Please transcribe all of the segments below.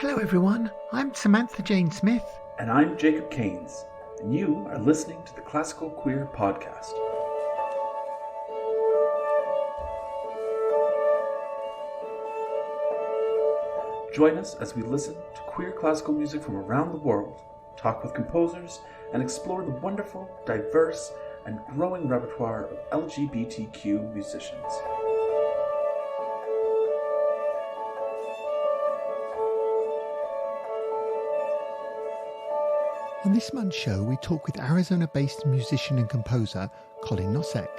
Hello everyone, I'm Samantha Jane Smith. And I'm Jacob Keynes, and you are listening to the Classical Queer Podcast. Join us as we listen to queer classical music from around the world, talk with composers, and explore the wonderful, diverse, and growing repertoire of LGBTQ musicians. On this month's show, we talk with Arizona-based musician and composer Colin Nossek.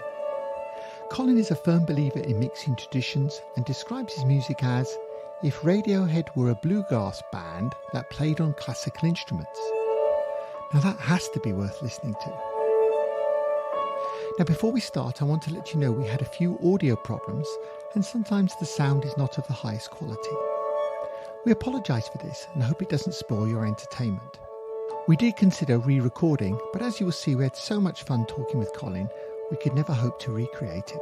Colin is a firm believer in mixing traditions and describes his music as if Radiohead were a bluegrass band that played on classical instruments. Now that has to be worth listening to. Now before we start, I want to let you know we had a few audio problems and sometimes the sound is not of the highest quality. We apologise for this and hope it doesn't spoil your entertainment. We did consider re-recording, but as you will see, we had so much fun talking with Colin, we could never hope to recreate it.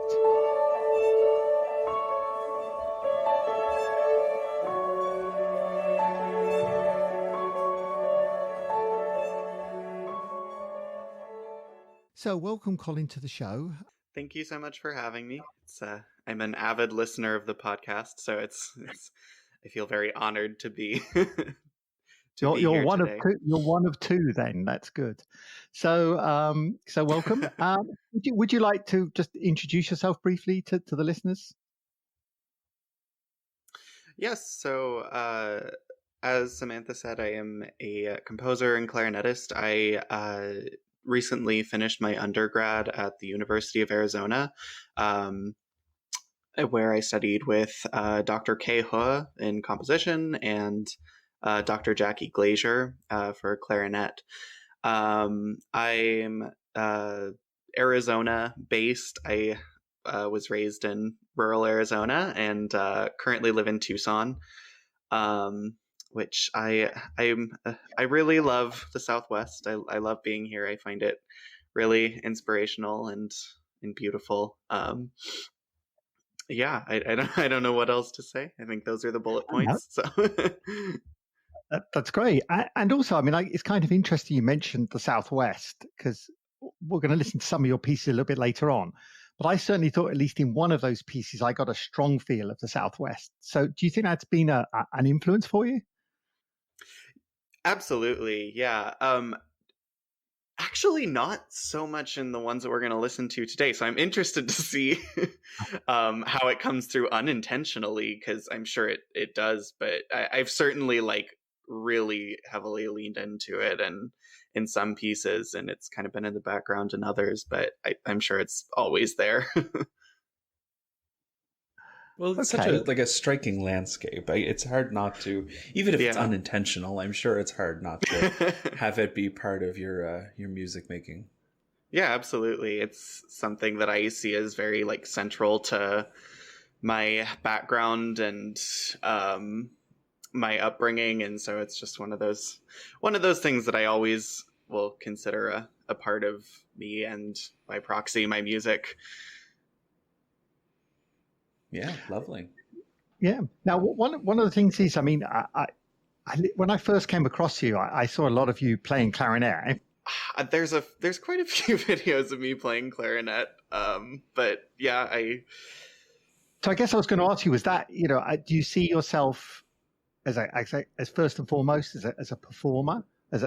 So, welcome, Colin, to the show. Thank you so much for having me. I'm an avid listener of the podcast, so it's I feel very honored to be. You're one today. You're one of two. Then that's good. So welcome. Would you like to just introduce yourself briefly to the listeners? Yes. So as Samantha said, I am a composer and clarinetist. I recently finished my undergrad at the University of Arizona, where I studied with Dr. Kei He in composition and Dr. Jackie Glazier for clarinet. I'm Arizona-based. I was raised in rural Arizona and currently live in Tucson, which I really love the Southwest. I love being here. I find it really inspirational and beautiful. Yeah, I don't know what else to say. I think those are the bullet points. So. That's great. And also, I mean, it's kind of interesting you mentioned the Southwest, because we're going to listen to some of your pieces a little bit later on. But I certainly thought, at least in one of those pieces, I got a strong feel of the Southwest. So do you think that's been an influence for you? Absolutely, yeah. Actually, not so much in the ones that we're going to listen to today. So I'm interested to see how it comes through unintentionally, because I'm sure it does. But I've certainly really heavily leaned into it and in some pieces, and it's kind of been in the background in others, but I'm sure it's always there. Well, it's such a striking landscape. It's hard not to, even if it's unintentional, I'm sure it's hard not to have it be part of your music making. Yeah, absolutely. It's something that I see as very central to my background and my upbringing, and so it's just one of those things that I always will consider a part of me and by proxy my music. Yeah, lovely. Yeah. Now, one of the things is, I mean, I when I first came across you, I saw a lot of you playing clarinet. There's quite a few videos of me playing clarinet, but yeah, So I guess I was going to ask you, was that, do you see yourself as first and foremost as a performer,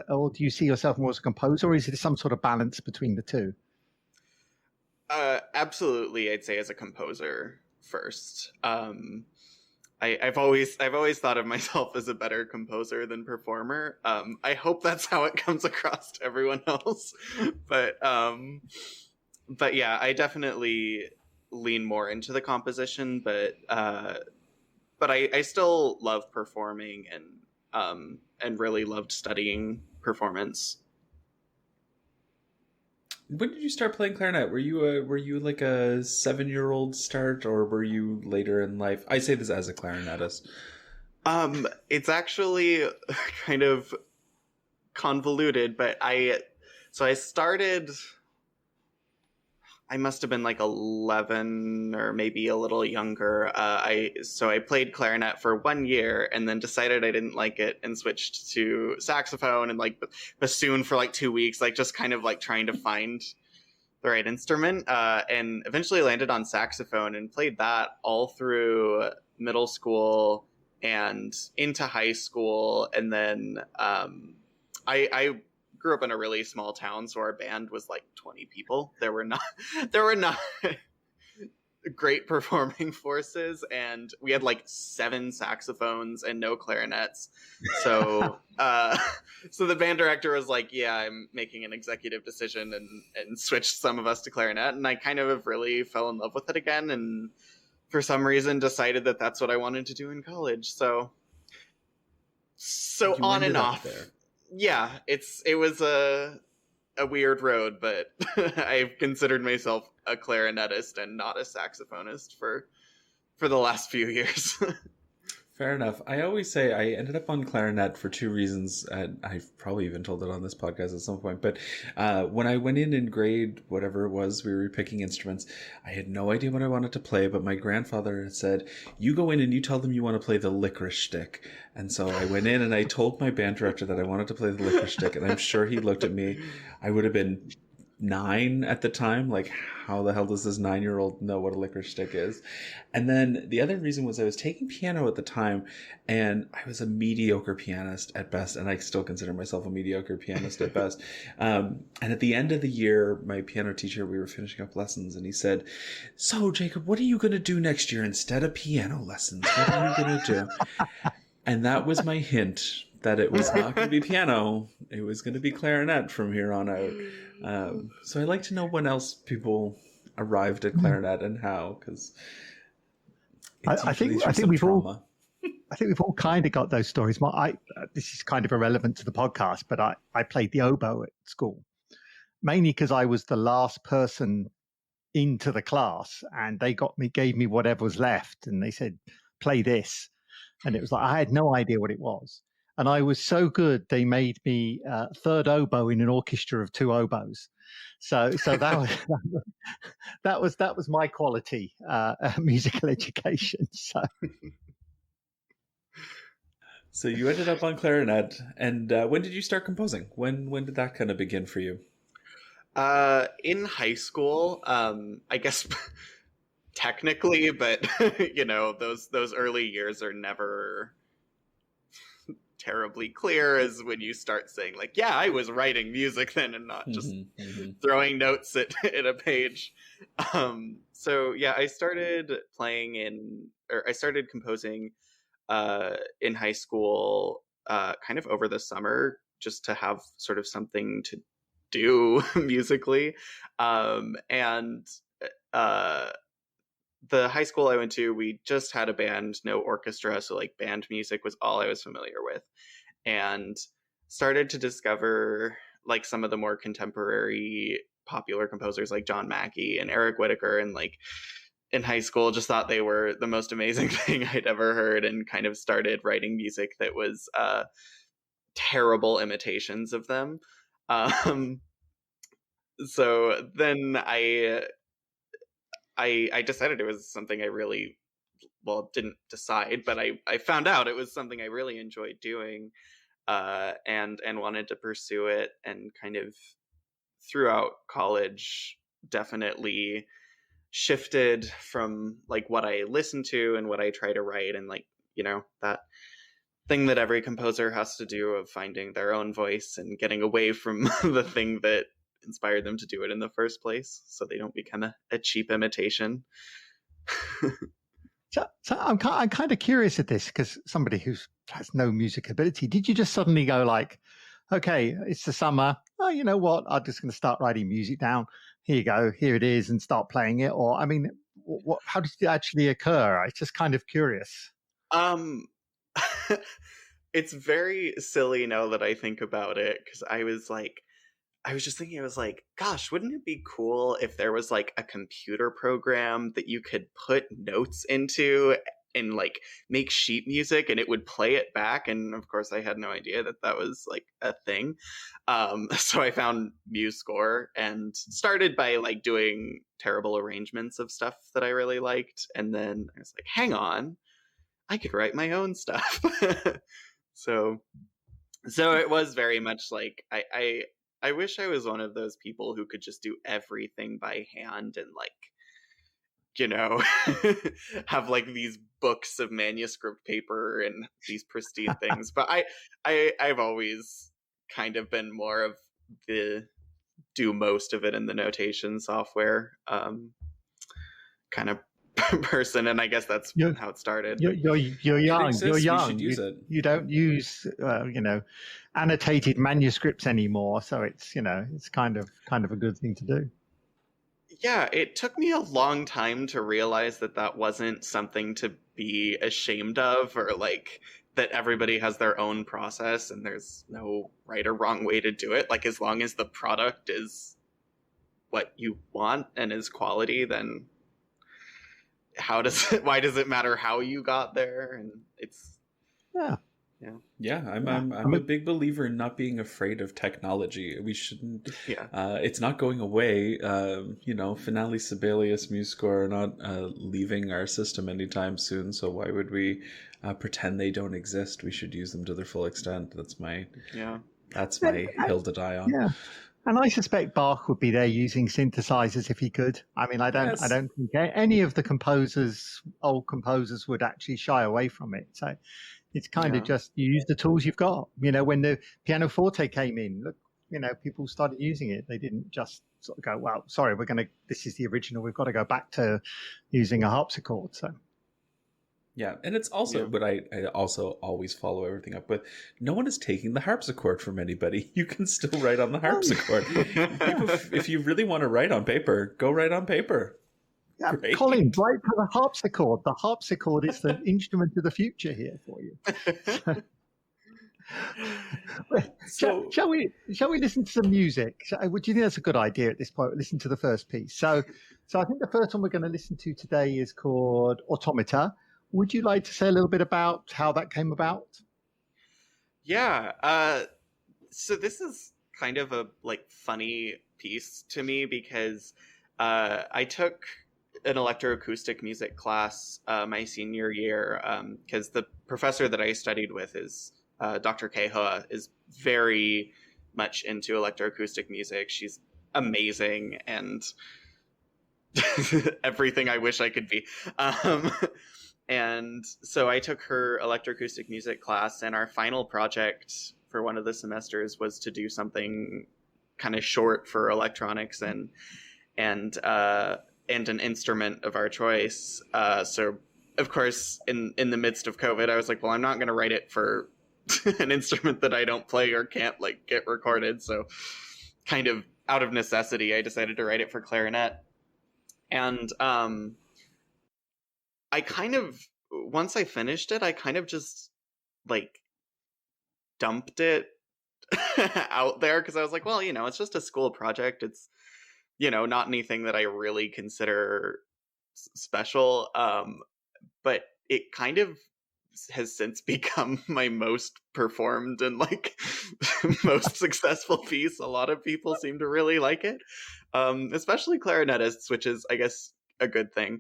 or do you see yourself more as a composer, or is it some sort of balance between the two? Absolutely, I'd say as a composer first. I've always thought of myself as a better composer than performer. I hope that's how it comes across to everyone else, but yeah, I definitely lean more into the composition, but I still love performing and really loved studying performance. When did you start playing clarinet? Were you like a 7-year-old start, or were you later in life? I say this as a clarinetist. It's actually kind of convoluted, but I started I must have been like 11 or maybe a little younger. I played clarinet for 1 year and then decided I didn't like it and switched to saxophone and like bassoon for like 2 weeks, like just kind of like trying to find the right instrument. And eventually landed on saxophone and played that all through middle school and into high school. And then I grew up in a really small town, so our band was like 20 people. There were not great performing forces, and we had like 7 saxophones and no clarinets. So so the band director was like, yeah, I'm making an executive decision and switched some of us to clarinet, and I kind of really fell in love with it again, and for some reason decided that that's what I wanted to do in college. So You on and ended up off. there. Yeah, it was a weird road, but I've considered myself a clarinetist and not a saxophonist for the last few years. Fair enough. I always say I ended up on clarinet for 2 reasons. And I've probably even told it on this podcast at some point. But when I went in grade, whatever it was, we were picking instruments. I had no idea what I wanted to play, but my grandfather had said, you go in and you tell them you want to play the licorice stick. And so I went in and I told my band director that I wanted to play the licorice stick. And I'm sure he looked at me. I would have been 9 at the time. Like, how the hell does this 9-year-old know what a licorice stick is? And then the other reason was I was taking piano at the time, and I was a mediocre pianist at best, and I still consider myself a mediocre pianist at best. And at the end of the year, my piano teacher, we were finishing up lessons, and he said, so Jacob, what are you going to do next year instead of piano lessons? What are you going to do? And that was my hint that it was not going to be piano. It was going to be clarinet from here on out. So I'd like to know when else people arrived at clarinet and how, because I think we've all kind of got those stories. This is kind of irrelevant to the podcast, but I played the oboe at school, mainly because I was the last person into the class, and they gave me whatever was left, and they said, play this. And it was like, I had no idea what it was. And I was so good, they made me third oboe in an orchestra of 2 oboes. So that was my quality musical education. So you ended up on clarinet, and when did you start composing? When did that kind of begin for you? In high school, I guess technically, but those early years are never terribly clear, as when you start saying like, yeah, I was writing music then and not just throwing notes at a page. So yeah, I started composing in high school, kind of over the summer, just to have sort of something to do musically. And the high school I went to, we just had a band, no orchestra, so like band music was all I was familiar with, and started to discover like some of the more contemporary popular composers like John Mackey and Eric Whitacre, and like in high school just thought they were the most amazing thing I'd ever heard, and kind of started writing music that was terrible imitations of them. So then I decided it was something I really, well, didn't decide, but I found out it was something I really enjoyed doing, and wanted to pursue it, and kind of throughout college definitely shifted from like what I listen to and what I try to write, and like, that thing that every composer has to do of finding their own voice and getting away from the thing that inspired them to do it in the first place, so they don't become a cheap imitation. So I'm kind of curious at this, because somebody who has no music ability, did you just suddenly go like, okay, it's the summer, oh, you know what, I'm just going to start writing music down, here you go, here it is, and start playing it? Or, I mean, how did it actually occur? I'm just kind of curious. It's very silly now that I think about it, because I was just thinking, I was like, gosh, wouldn't it be cool if there was like a computer program that you could put notes into and like make sheet music, and it would play it back. And of course I had no idea that that was like a thing. So I found MuseScore and started by like doing terrible arrangements of stuff that I really liked, and then I was like, hang on, I could write my own stuff. so it was very much like I wish I was one of those people who could just do everything by hand and like, you know, have like these books of manuscript paper and these pristine things. But I've always kind of been more of the do most of it in the notation software kind of person, and I guess that's how it started. You're young. You're young. Should use it. You don't use annotated manuscripts anymore, so it's it's kind of a good thing to do. Yeah, it took me a long time to realize that that wasn't something to be ashamed of, or like that everybody has their own process and there's no right or wrong way to do it. Like as long as the product is what you want and is quality, then why does it matter how you got there? And it's I'm a big believer in not being afraid of technology. We shouldn't. Yeah, it's not going away. Finale, Sibelius, MuseScore are not leaving our system anytime soon. So why would we pretend they don't exist? We should use them to their full extent. That's my hill to die on. Yeah. And I suspect Bach would be there using synthesizers if he could. I mean, I don't think any of the old composers would actually shy away from it. So it's kind of just you use the tools you've got. When the pianoforte came in, look, people started using it. They didn't just sort of go, well, sorry, this is the original. We've got to go back to using a harpsichord. So. Yeah, and it's also what I also always follow everything up with. No one is taking the harpsichord from anybody. You can still write on the harpsichord. If you really want to write on paper, go write on paper. Yeah, Colin, write to the harpsichord. The harpsichord is the instrument of the future here for you. Shall we listen to some music? Would you think that's a good idea at this point? Listen to the first piece. So I think the first one we're going to listen to today is called Automata. Would you like to say a little bit about how that came about? Yeah. So this is kind of a funny piece to me because I took an electroacoustic music class my senior year because the professor that I studied with is Dr. Kehoa is very much into electroacoustic music. She's amazing and everything I wish I could be. And so I took her electroacoustic music class, and our final project for one of the semesters was to do something kind of short for electronics and an instrument of our choice. So of course, in the midst of COVID, I was like, well, I'm not going to write it for an instrument that I don't play or can't get recorded. So kind of out of necessity, I decided to write it for clarinet. And I kind of, once I finished it, I kind of just dumped it out there because I was like, well, it's just a school project. It's, not anything that I really consider special. But it kind of has since become my most performed and most successful piece. A lot of people seem to really like it, especially clarinetists, which is, I guess, a good thing.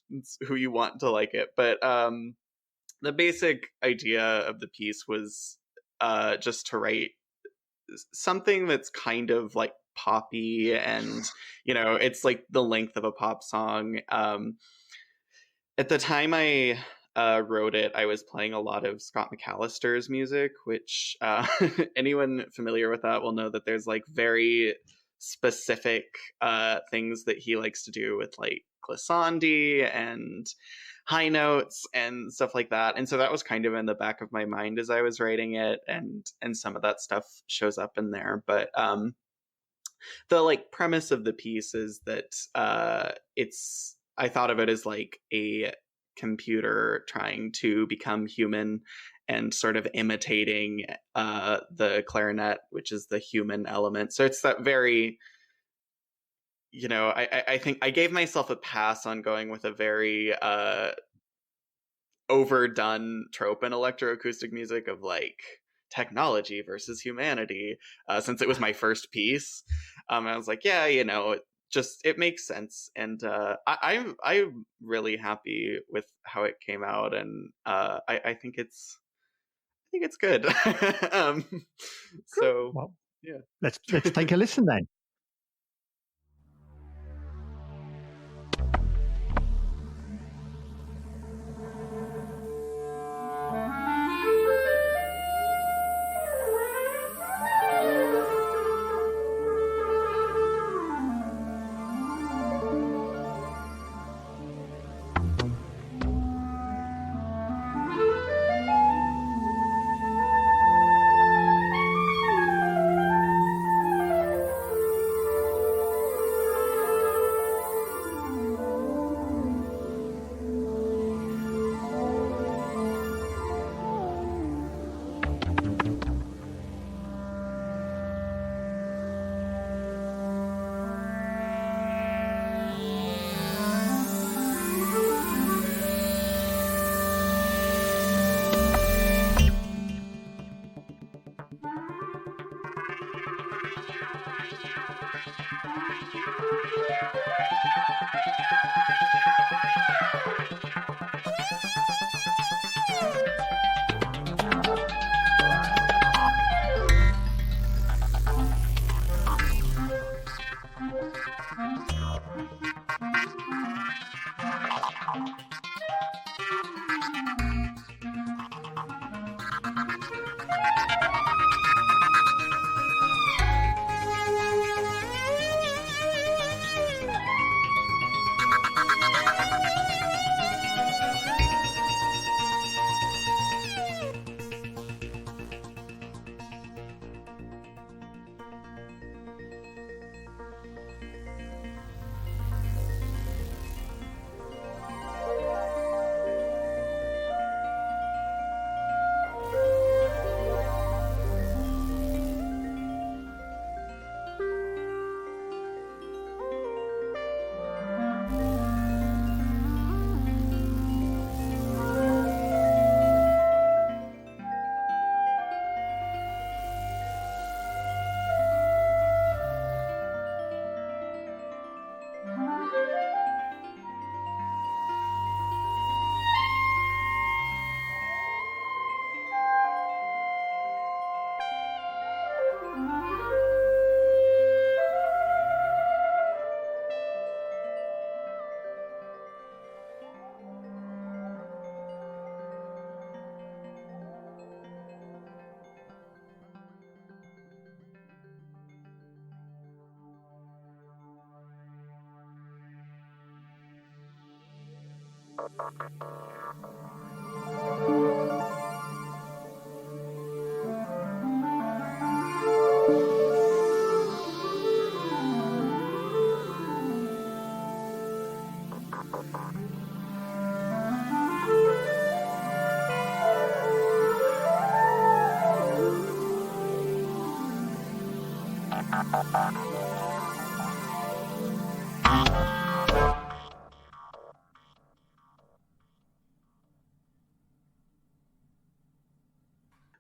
It's who you want to like it. But the basic idea of the piece was just to write something that's kind of poppy and it's the length of a pop song. At the time I wrote it, I was playing a lot of Scott McAllister's music, which anyone familiar with that will know that there's very specific things that he likes to do with glissandi and high notes and stuff like that. And so that was kind of in the back of my mind as I was writing it, and some of that stuff shows up in there. But the premise of the piece is that I thought of it as a computer trying to become human and sort of imitating the clarinet, which is the human element. So it's that very I think I gave myself a pass on going with a very overdone trope in electroacoustic music of like technology versus humanity, since it was my first piece. I was like, yeah, it makes sense, and I'm really happy with how it came out, and I think it's good. um, so Well, yeah, let's take a listen then.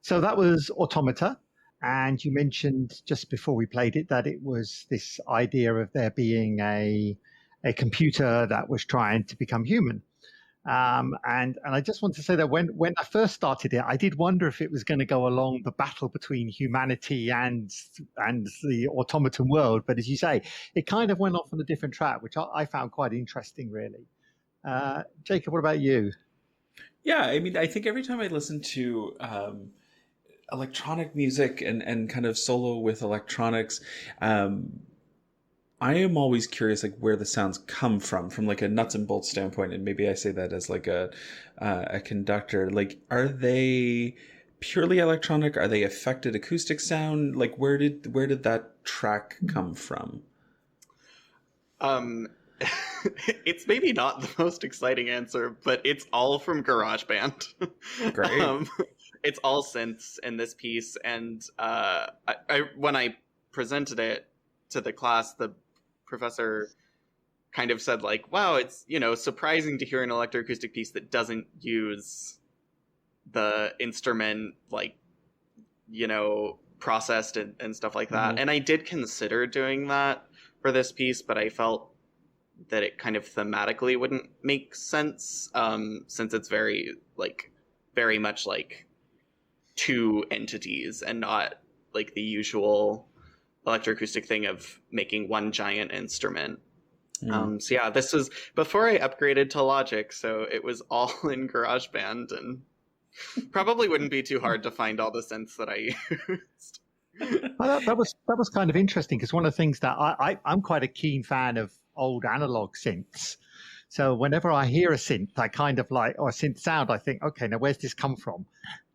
So that was Automata. And you mentioned just before we played it that it was this idea of there being a computer that was trying to become human. And I just want to say that when I first started it, I did wonder if it was going to go along the battle between humanity and the automaton world. But as you say, it kind of went off on a different track, which I found quite interesting, really. Jacob, what about you? Yeah, I mean, I think every time I listen to electronic music and kind of solo with electronics, I am always curious, like where the sounds come from like a nuts and bolts standpoint. And maybe I say that as like a conductor. Like, are they purely electronic? Are they affected acoustic sound? Like, where did that track come from? It's maybe not the most exciting answer, but it's all from GarageBand. Great. It's all synths in this piece, and I when I presented it to the class, the professor kind of said like, wow, it's, you know, surprising to hear an electroacoustic piece that doesn't use the instrument, like, you know, processed and stuff like that. Mm-hmm. And I did consider doing that for this piece, but I felt that it kind of thematically wouldn't make sense, since it's very much like two entities and not like the usual electroacoustic thing of making one giant instrument. So yeah, this was before I upgraded to Logic, so it was all in GarageBand, and probably wouldn't be too hard to find all the synths that I used. Well, that was kind of interesting, because one of the things that I'm quite a keen fan of old analog synths. So whenever I hear a synth, I kind of like, or a synth sound, I think, okay, now where's this come from?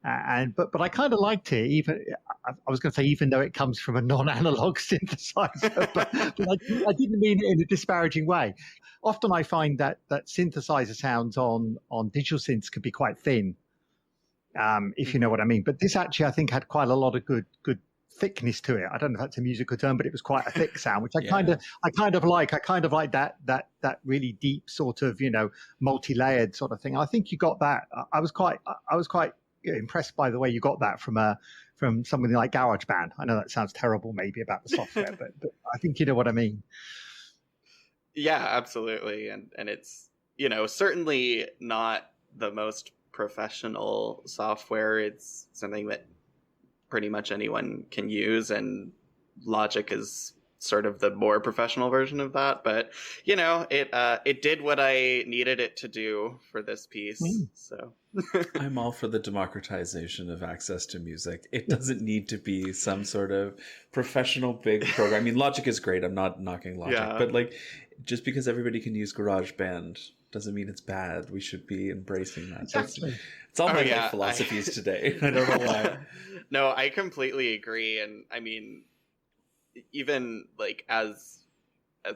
But I kind of liked it. Even I was going to say, even though it comes from a non-analog synthesizer, but I didn't mean it in a disparaging way. Often I find that synthesizer sounds on digital synths can be quite thin, if you know what I mean. But this actually, I think, had quite a lot of good thickness to it. I don't know if that's a musical term, but it was quite a thick sound, which I kind of like. I kind of like that really deep sort of, you know, multi-layered sort of thing. I think you got that. I was quite impressed by the way you got that from something like GarageBand. I know that sounds terrible maybe about the software, but I think you know what I mean. Yeah, absolutely. And it's, you know, certainly not the most professional software. It's something that pretty much anyone can use, and Logic is sort of the more professional version of that. But you know, it did what I needed it to do for this piece. So I'm all for the democratization of access to music. It doesn't need to be some sort of professional big program. I mean, Logic is great. I'm not knocking Logic, but like, just because everybody can use GarageBand doesn't mean it's bad. We should be embracing that. Exactly. It's all my life philosophies today. I don't know why. No, I completely agree. And I mean, even like as a,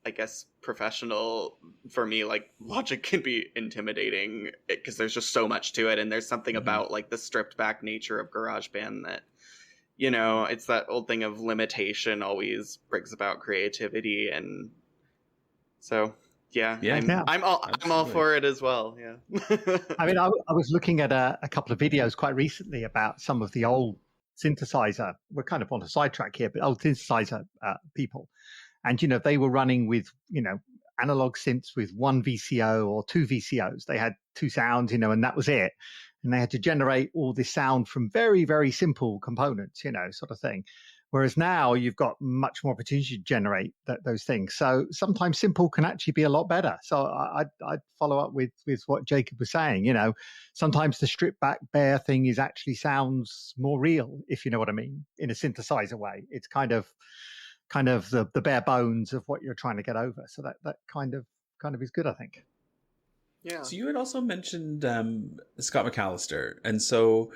I guess, professional, for me, like Logic can be intimidating because there's just so much to it. And there's something about like the stripped back nature of GarageBand that, you know, it's that old thing of limitation always brings about creativity. And so I'm all for it as well. Yeah. I mean, I was looking at a couple of videos quite recently about some of the old synthesizer. We're kind of on a sidetrack here, but old synthesizer people, and you know, they were running with, you know, analog synths with one VCO or two VCOs. They had two sounds, you know, and that was it. And they had to generate all this sound from very, very simple components, you know, sort of thing. Whereas now you've got much more opportunity to generate those things. So sometimes simple can actually be a lot better. So I'd follow up with what Jacob was saying. You know, sometimes the stripped back bare thing is actually sounds more real, if you know what I mean, in a synthesizer way. It's kind of the bare bones of what you're trying to get over. So that kind of is good, I think. Yeah. So you had also mentioned Scott McAllister, and so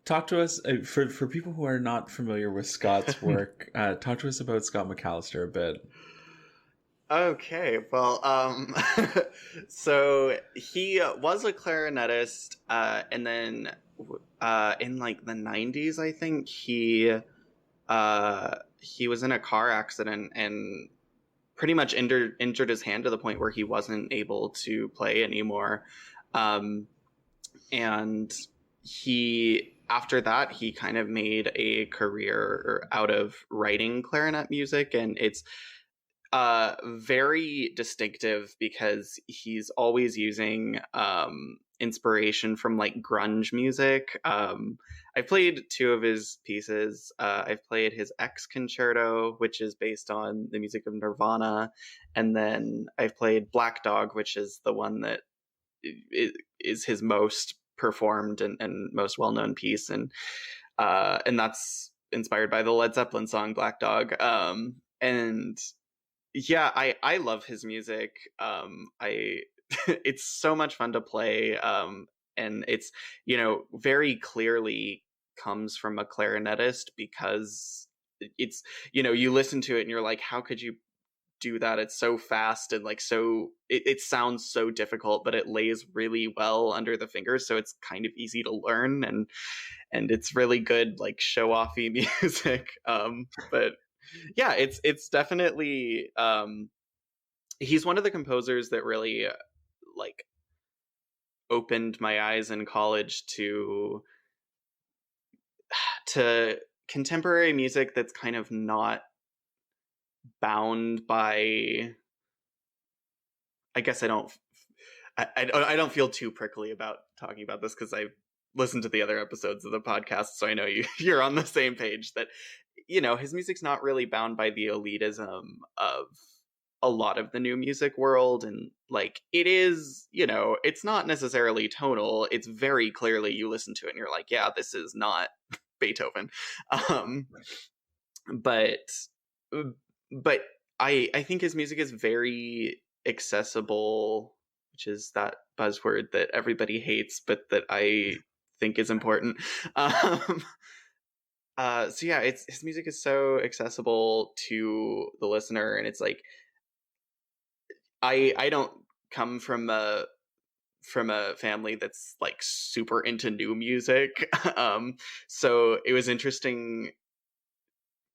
talk to us for people who are not familiar with Scott's work. Talk to us about Scott McAllister a bit. Okay, well, so he was a clarinetist, and then in like the 90s, I think he was in a car accident and pretty much injured his hand to the point where he wasn't able to play anymore. And after that, he kind of made a career out of writing clarinet music, and it's very distinctive because he's always using inspiration from like grunge music. I've played two of his pieces. I've played his X Concerto, which is based on the music of Nirvana, and then I've played Black Dog, which is the one that is his most performed and most well-known piece, and that's inspired by the Led Zeppelin song Black Dog. And yeah, I love his music. It's so much fun to play, and it's, you know, very clearly comes from a clarinetist, because it's, you know, you listen to it and you're like, how could you do that? It's so fast and like so it sounds so difficult, but it lays really well under the fingers, so it's kind of easy to learn, and it's really good like show-offy music. But Yeah, it's definitely he's one of the composers that really like opened my eyes in college to contemporary music that's kind of not bound by, I guess I don't feel too prickly about talking about this because I've listened to the other episodes of the podcast, so I know you're on the same page that, you know, his music's not really bound by the elitism of a lot of the new music world. And like, it is, you know, it's not necessarily tonal. It's very clearly, you listen to it and you're like, yeah, this is not Beethoven. Um, but but I think his music is very accessible, which is that buzzword that everybody hates, but that I think is important. Um, so yeah, his music is so accessible to the listener, and it's like I don't come from a family that's like super into new music. So it was interesting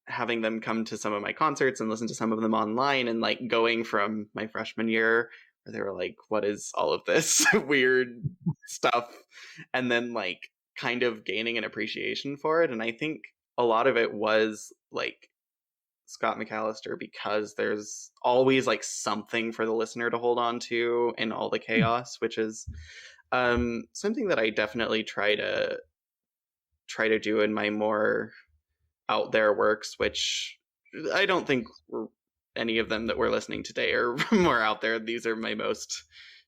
having them come to some of my concerts and listen to some of them online, and like going from my freshman year where they were like, what is all of this weird stuff, and then like kind of gaining an appreciation for it. And I think a lot of it was like Scott McAllister, because there's always like something for the listener to hold on to in all the chaos, which is something that I definitely try to do in my more out there works, which I don't think any of them that we're listening today are more out there. These are my most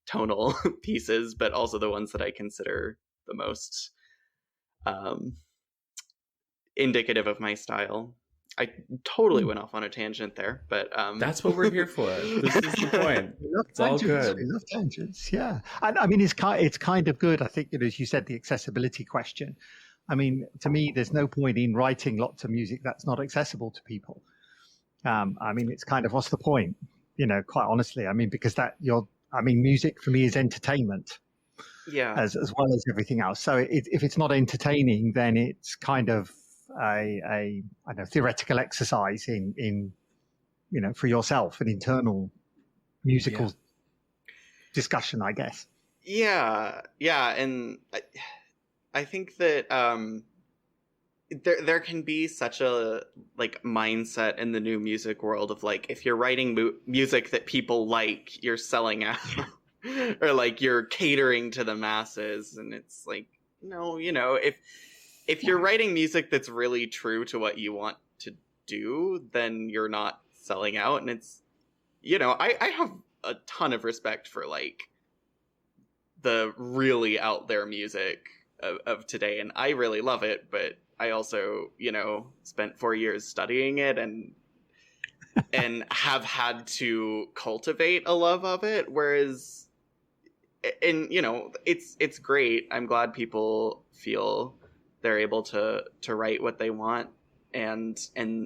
tonal pieces, but also the ones that I consider the most indicative of my style. I totally went off on a tangent there, but that's what we're here for. This is the point. It's all good. We love tangents, yeah. And I mean, it's kind of good. I think, you know, as you said, the accessibility question. I mean, to me, there's no point in writing lots of music that's not accessible to people. I mean, it's kind of, what's the point? You know, quite honestly, I mean, because music for me is entertainment, yeah, as well as everything else. So if it's not entertaining, then it's kind of a I don't know, theoretical exercise in you know, for yourself, an internal musical discussion, I guess. Yeah, and I think that there can be such a like mindset in the new music world of like, if you're writing music that people like, you're selling out, or like you're catering to the masses. And it's like, no, you know, if you're writing music that's really true to what you want to do, then you're not selling out. And it's, you know, I have a ton of respect for like the really out there music of today, and I really love it, but I also, you know, spent 4 years studying it and have had to cultivate a love of it. Whereas, and you know, it's great. I'm glad people feel they're able to write what they want and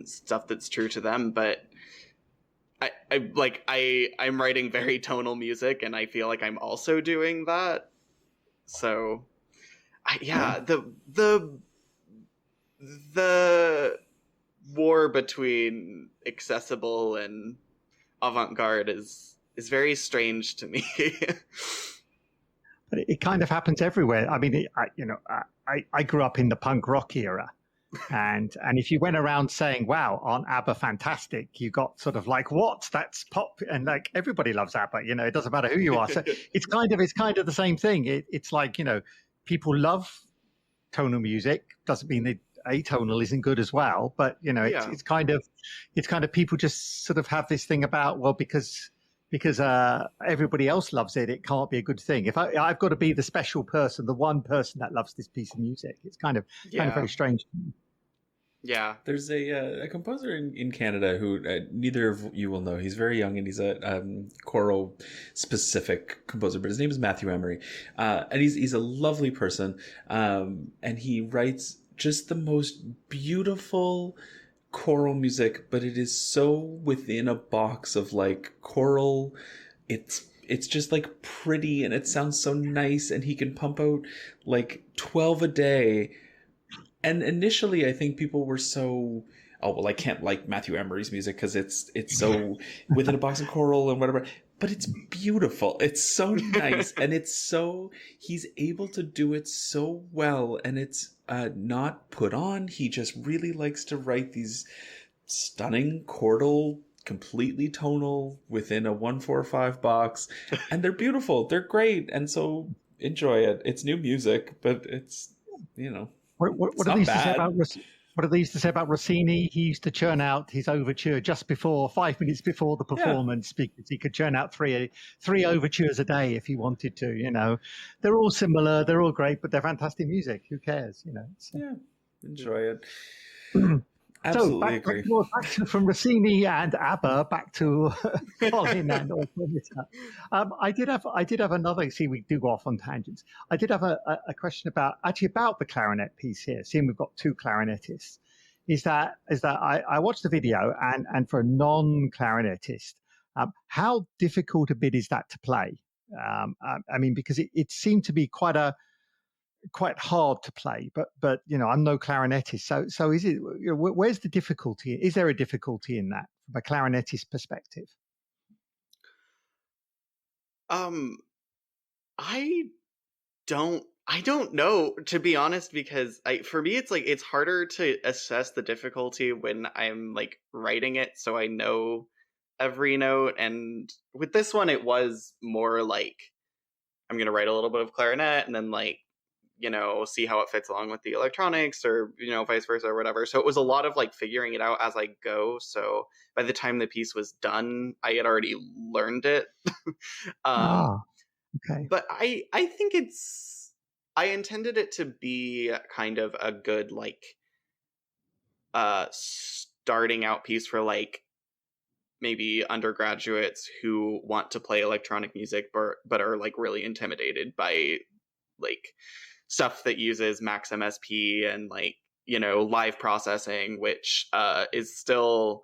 stuff that's true to them. But I'm writing very tonal music, and I feel like I'm also doing that. So the war between accessible and avant-garde is very strange to me. But it kind of happens everywhere. I mean, I grew up in the punk rock era. And if you went around saying, wow, aren't ABBA fantastic? You got sort of like, what? That's pop. And like, everybody loves ABBA, you know, it doesn't matter who you are. So it's kind of the same thing. It's like, you know, people love tonal music. Doesn't mean that atonal isn't good as well. But, you know, it's kind of people just sort of have this thing about, well, because everybody else loves it, it can't be a good thing. If I've got to be the special person, the one person that loves this piece of music, it's kind of very strange. Yeah, there's a composer in Canada who neither of you will know. He's very young and he's a choral specific composer, but his name is Matthew Emery, and he's a lovely person, and he writes just the most beautiful choral music, but it is so within a box of like choral. It's just like pretty and it sounds so nice, and he can pump out like 12 a day. And initially I think people were so oh, well, I can't like Matthew Emery's music because it's so within a box and choral and whatever. But it's beautiful. It's so nice. And he's able to do it so well. And it's not put on. He just really likes to write these stunning chordal, completely tonal within a 1-4-5 box. And they're beautiful. They're great. And so enjoy it. It's new music, but it's, What are these to say about what are these to say about Rossini? He used to churn out his overture just before 5 minutes before the performance because he could churn out three overtures a day if he wanted to. They're all similar, they're all great, but they're fantastic music. Who cares? Yeah, enjoy it. Absolutely agree. Back from Rossini and ABBA back to Colin and Automata. I did have another. See, we do go off on tangents. I did have a question about the clarinet piece here. Seeing we've got two clarinetists, is that I watched the video and for a non-clarinetist, how difficult a bit is that to play? I mean, because it seemed to be quite hard to play, but I'm no clarinetist, so is it? Where's the difficulty? Is there a difficulty in that from a clarinetist perspective? I don't know, to be honest, because for me it's harder to assess the difficulty when I'm like writing it, so I know every note. And with this one, it was more like I'm gonna write a little bit of clarinet and then like see how it fits along with the electronics, or vice versa or whatever. So it was a lot of like figuring it out as I go. So by the time the piece was done, I had already learned it. Okay. But I think I intended it to be kind of a good like starting out piece for like maybe undergraduates who want to play electronic music but are like really intimidated by like stuff that uses max MSP and like live processing, which is still,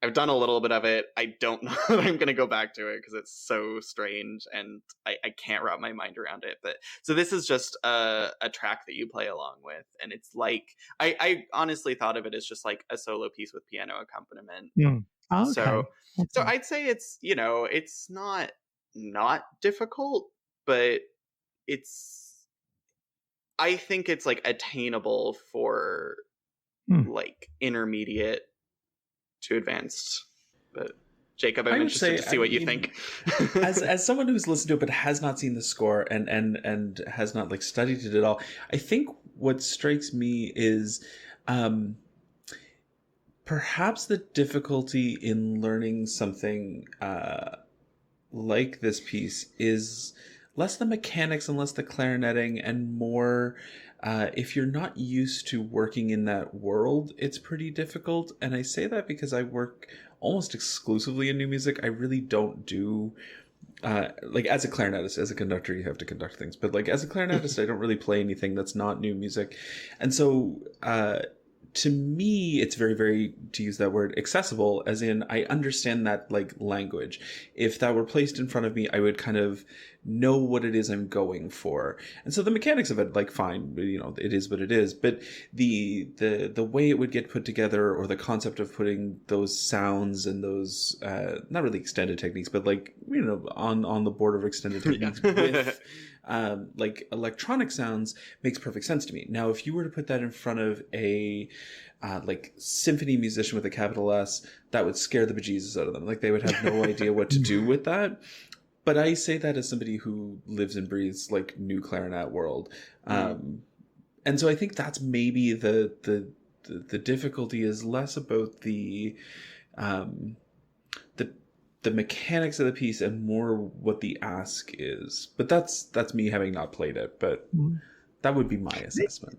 I've done a little bit of it. I don't know that I'm gonna go back to it because it's so strange and I can't wrap my mind around it. But so this is just a track that you play along with, and it's like I honestly thought of it as just like a solo piece with piano accompaniment. Okay. So I'd say it's it's not difficult, but I think it's like attainable for like intermediate to advanced. But Jacob, I'm interested to see what you think. as someone who's listened to it but has not seen the score and has not like studied it at all, I think what strikes me is perhaps the difficulty in learning something like this piece is less the mechanics and less the clarinetting and more if you're not used to working in that world, it's pretty difficult. And I say that because I work almost exclusively in new music. I really don't do like as a clarinetist, as a conductor, you have to conduct things. But like as a clarinetist, I don't really play anything that's not new music. And so to me, it's very, very, to use that word, accessible, as in I understand that like language. If that were placed in front of me, I would kind of know what it is I'm going for. And so the mechanics of it, like, fine, it is what it is. But the way it would get put together, or the concept of putting those sounds and those, not really extended techniques, but like, on the border of extended techniques with like electronic sounds makes perfect sense to me. Now, if you were to put that in front of a like symphony musician with a capital S, that would scare the bejesus out of them. Like they would have no idea what to do with that. But I say that as somebody who lives and breathes like new clarinet world. And so I think that's maybe the difficulty is less about the mechanics of the piece and more what the ask is. But that's me having not played it, but that would be my assessment.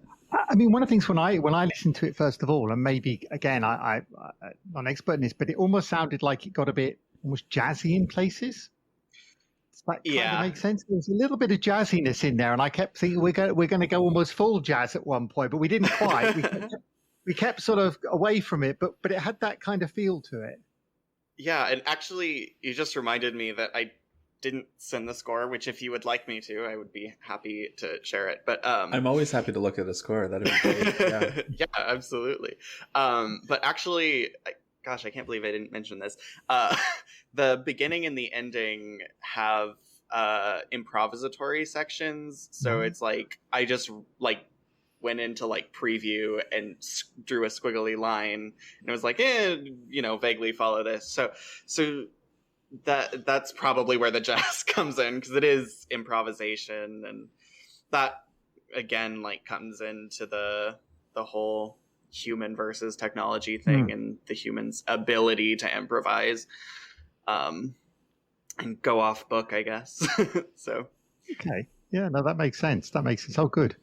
I mean, one of the things when I listened to it first of all, and maybe again I'm not an expert in this, but it almost sounded like it got a bit almost jazzy in places. Does that kind of make sense? There's a little bit of jazziness in there, and I kept thinking we're going to go almost full jazz at one point, but we didn't quite. we kept sort of away from it, but it had that kind of feel to it. Yeah, and actually, you just reminded me that I didn't send the score, which if you would like me to, I would be happy to share it. But I'm always happy to look at the score. That'd be great. Yeah, yeah, absolutely. But actually, gosh, I can't believe I didn't mention this. The beginning and the ending have improvisatory sections, so it's like I just like went into like preview and drew a squiggly line, and it was like, vaguely follow this. So that's probably where the jazz comes in, because it is improvisation, and that again like comes into the whole human versus technology thing, and the human's ability to improvise and go off book, I guess. So okay, yeah, no, that makes sense. Oh, good,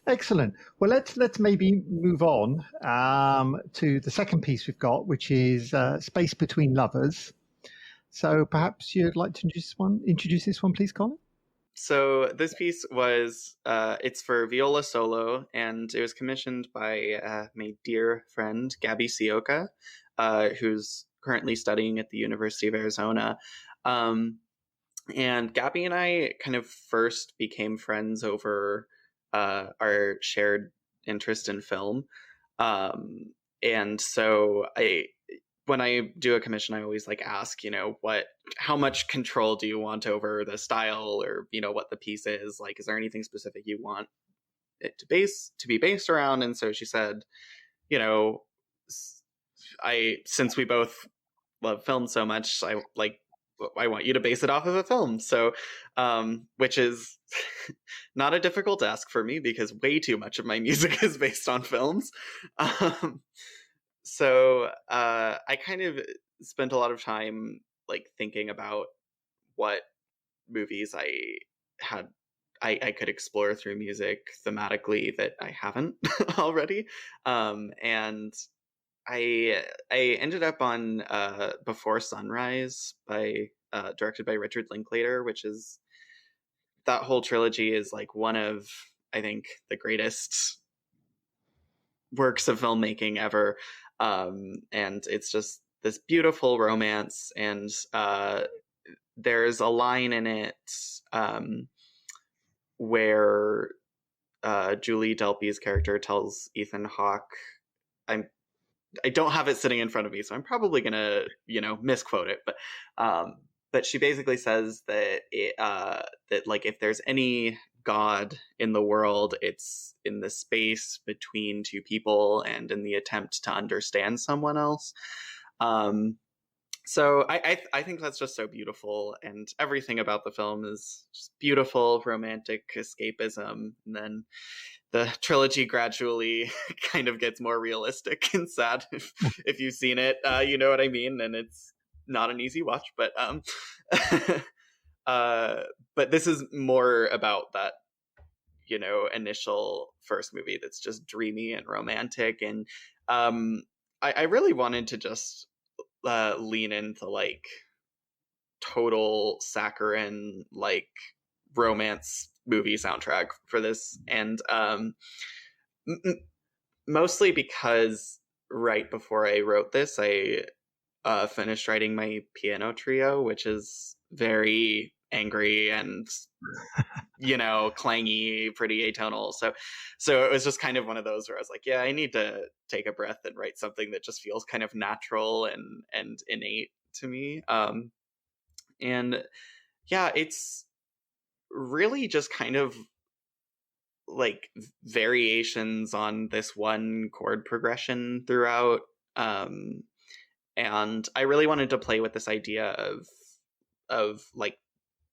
excellent. Well, let's maybe move on to the second piece we've got, which is Space Between Lovers. So perhaps you'd like to introduce this one, please, Colin? So this piece was, it's for viola solo, and it was commissioned by my dear friend, Gabby Sioka, who's currently studying at the University of Arizona. And Gabby and I kind of first became friends over our shared interest in film. And so when I do a commission, I always like ask, how much control do you want over the style, or, what the piece is like, is there anything specific you want it to be based around? And so she said, since we both love film so much, I want you to base it off of a film. So, which is not a difficult ask for me, because way too much of my music is based on films. So I kind of spent a lot of time like thinking about what movies I could explore through music thematically that I haven't already. And I ended up on Before Sunrise directed by Richard Linklater, which is, that whole trilogy is like one of, I think, the greatest works of filmmaking ever. And it's just this beautiful romance, and there's a line in it where Julie Delpy's character tells Ethan Hawke, I don't have it sitting in front of me, so I'm probably gonna misquote it, but she basically says that that like if there's any God in the world, it's in the space between two people and in the attempt to understand someone else. So I think that's just so beautiful, and everything about the film is just beautiful, romantic escapism. And then the trilogy gradually kind of gets more realistic and sad. If you've seen it, you know what I mean. And it's not an easy watch, but but this is more about that, initial first movie that's just dreamy and romantic. And I really wanted to just lean into like total saccharine like romance movie soundtrack for this, and mostly because right before I wrote this, I finished writing my piano trio, which is very angry and clangy, pretty atonal. So it was just kind of one of those where I was like, yeah, I need to take a breath and write something that just feels kind of natural and innate to me. And yeah, it's really just kind of like variations on this one chord progression throughout. And I really wanted to play with this idea of like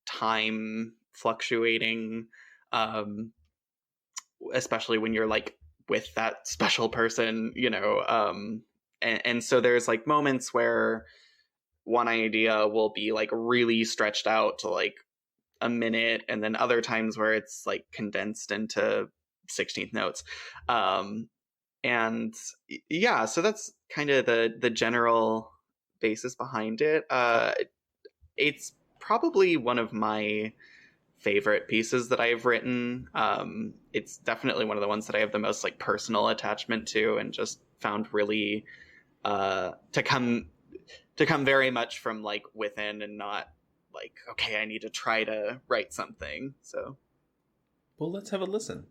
time fluctuating, especially when you're like with that special person, and so there's like moments where one idea will be like really stretched out to like a minute, and then other times where it's like condensed into 16th notes. And yeah, so that's kind of the general basis behind it. It's probably one of my favorite pieces that I've written. It's definitely one of the ones that I have the most like personal attachment to, and just found really to come very much from like within, and not like, okay, I need to try to write something. So, well, let's have a listen.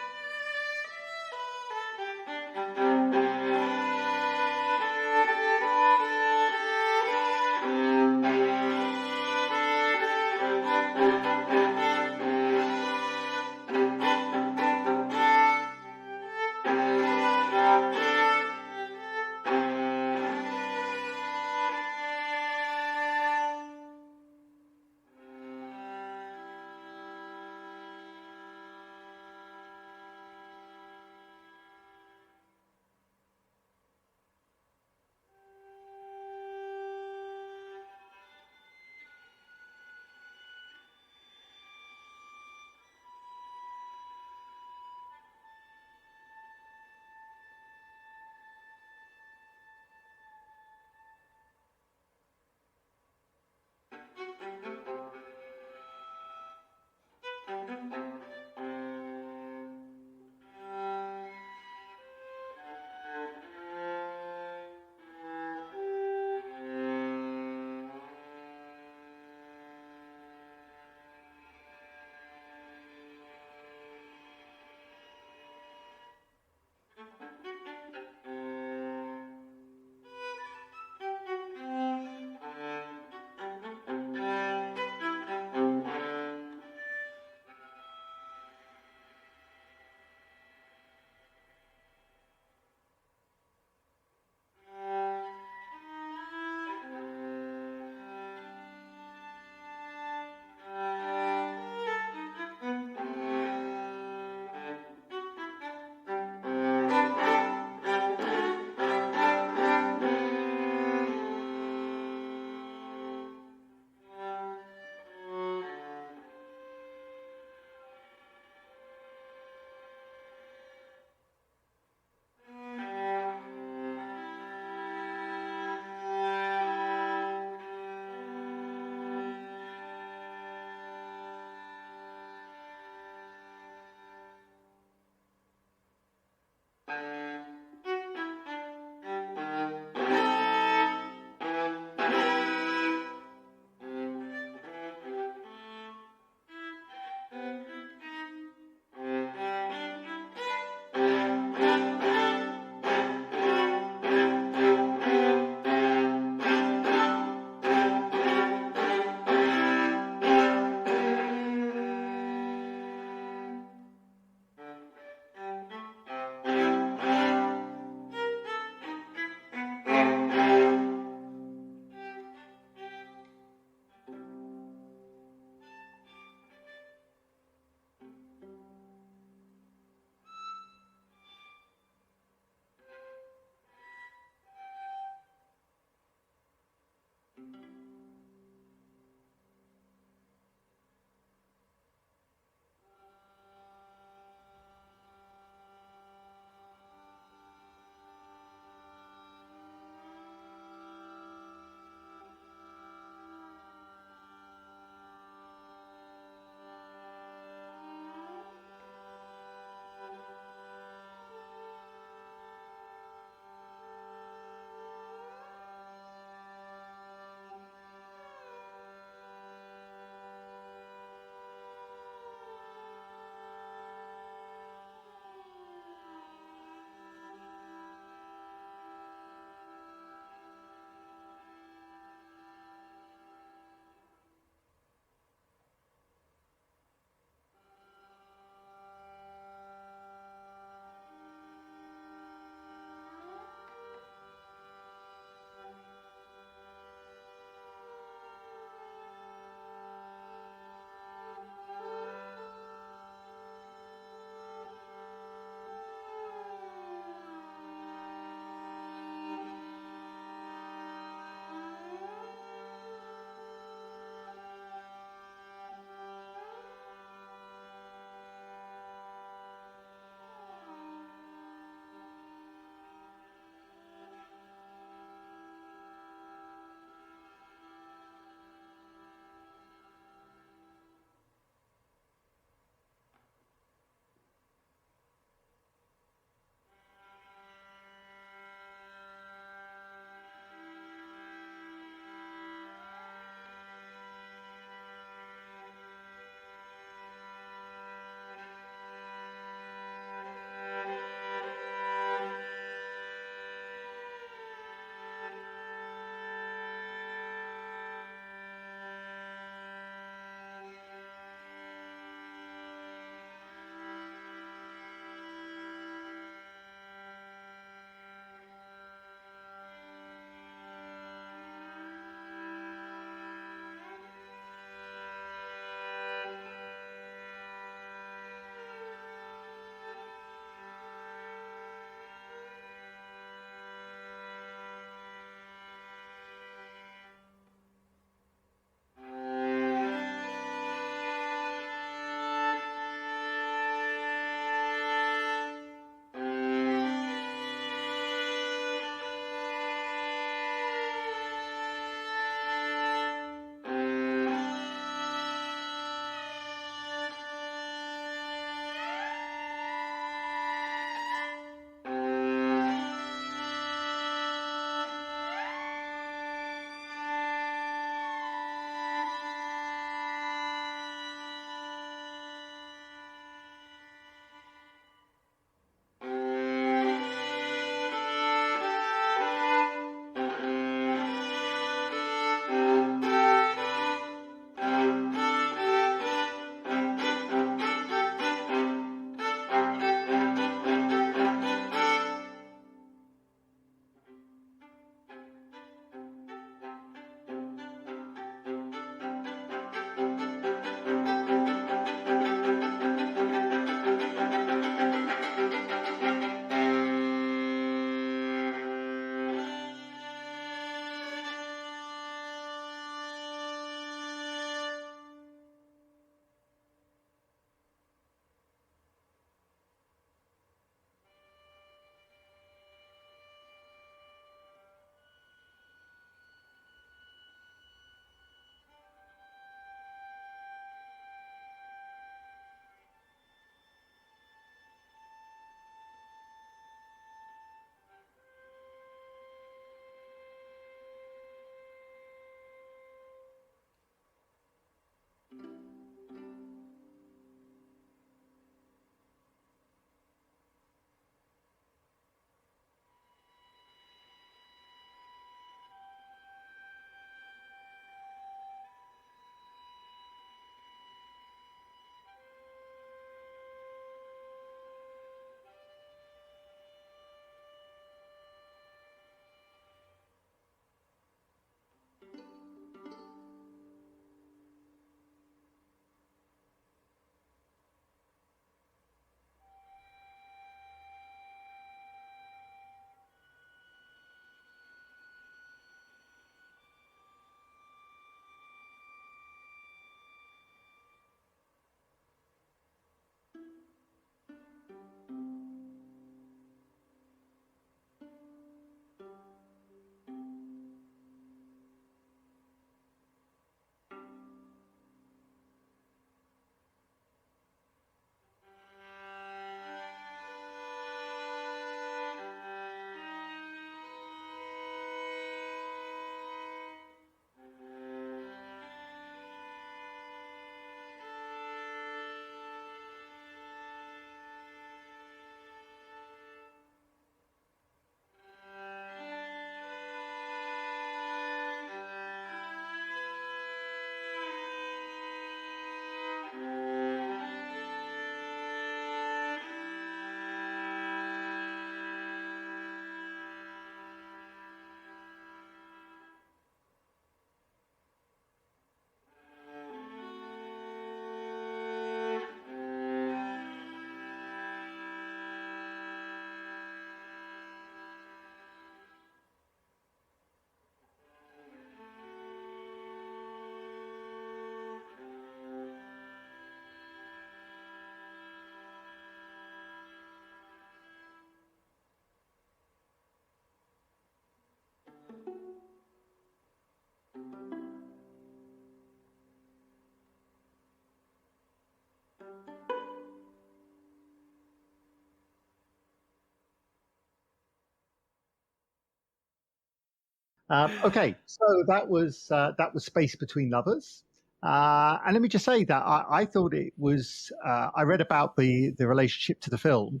Okay, so that was Space Between Lovers, and let me just say that I thought it was. I read about the relationship to the film,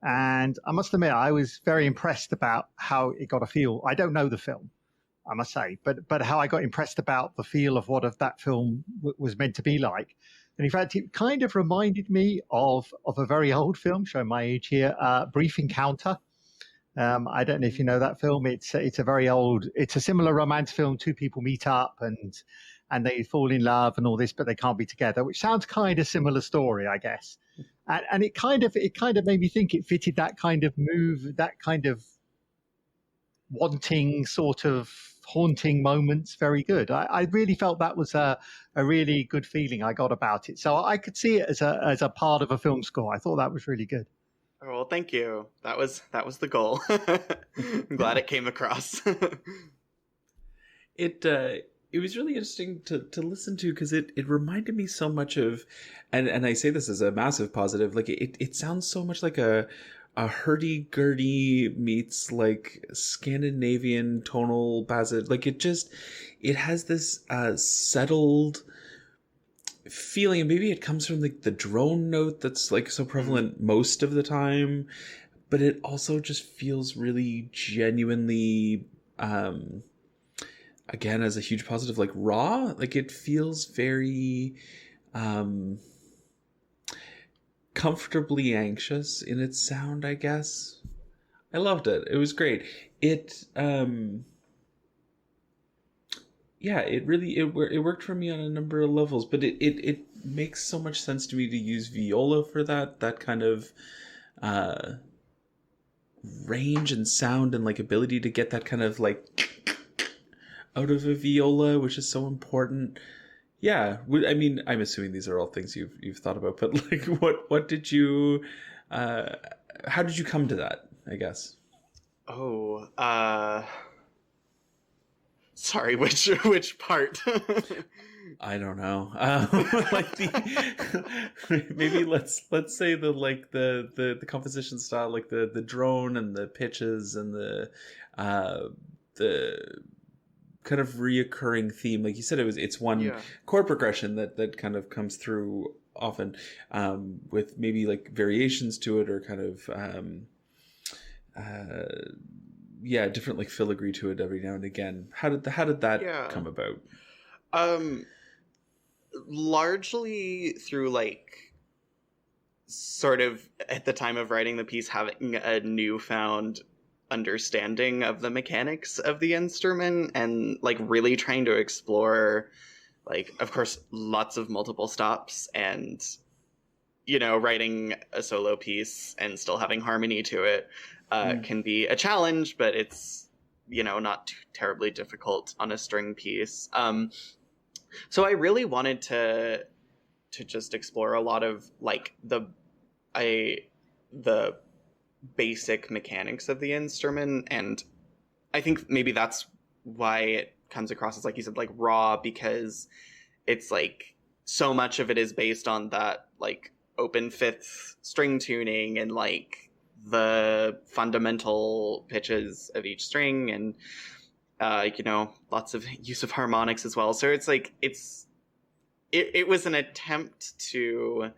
and I must admit I was very impressed about how it got a feel. I don't know the film, I must say, but how I got impressed about the feel of what that film was meant to be like. And in fact, it kind of reminded me of a very old film, showing my age here, Brief Encounter. I don't know if you know that film. It's a very old. It's a similar romance film. Two people meet up and they fall in love and all this, but they can't be together. Which sounds kind of similar story, I guess. And it kind of made me think it fitted that kind of move, that kind of wanting, sort of haunting moments very good. I really felt that was a really good feeling I got about it. So I could see it as a part of a film score. I thought that was really good. Oh, well, thank you. That was the goal. I'm glad it came across. It was really interesting to listen to, because it reminded me so much of, and I say this as a massive positive, like it sounds so much like a hurdy-gurdy meets like Scandinavian tonal passage. Like it has this settled feeling, and maybe it comes from like the drone note that's like so prevalent most of the time, but it also just feels really genuinely, again, as a huge positive, like raw. Like it feels very comfortably anxious in its sound, I guess. I loved it. It was great. It yeah, it really it worked for me on a number of levels, but it makes so much sense to me to use viola for that kind of range and sound, and like ability to get that kind of like out of a viola, which is so important. Yeah, I mean, I'm assuming these are all things you've thought about, but like, what did you, how did you come to that, I guess? Oh, sorry, which part? I don't know. Like maybe let's say the composition style, like the drone and the pitches and the kind of reoccurring theme. Like you said, it's one chord progression that kind of comes through often, with maybe like variations to it, or kind of different like filigree to it every now and again. How did that come about? Largely through like sort of at the time of writing the piece having a newfound understanding of the mechanics of the instrument, and like really trying to explore, like, of course, lots of multiple stops, and writing a solo piece and still having harmony to it can be a challenge, but it's not too terribly difficult on a string piece. So I really wanted to just explore a lot of like the basic mechanics of the instrument, and I think maybe that's why it comes across as, like you said, like raw, because it's like so much of it is based on that like open fifth string tuning and like the fundamental pitches of each string, and lots of use of harmonics as well. So it's like it was an attempt to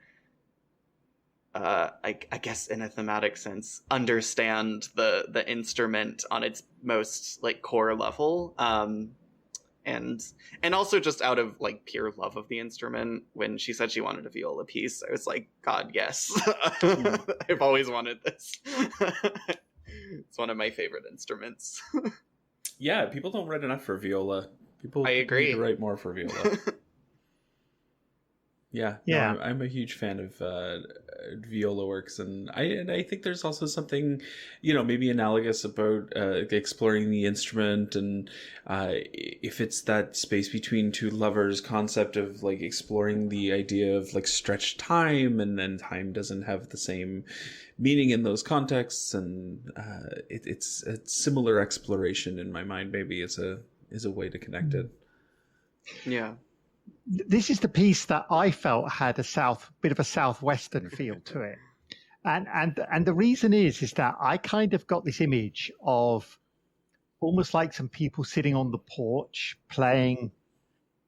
I guess in a thematic sense understand the instrument on its most like core level, and also just out of like pure love of the instrument. When she said she wanted a viola piece, I was like, God, yes. I've always wanted this. It's one of my favorite instruments. Yeah, people don't write enough for viola. People need to write more for viola. Yeah. No, I'm a huge fan of viola works, and I think there's also something, maybe analogous about exploring the instrument, and if it's that space between two lovers concept of like exploring the idea of like stretched time, and then time doesn't have the same meaning in those contexts, and it's a similar exploration in my mind. Maybe is a way to connect it. Yeah. this is the piece that I felt had a bit of a southwestern feel to it, and the reason is that I kind of got this image of almost like some people sitting on the porch playing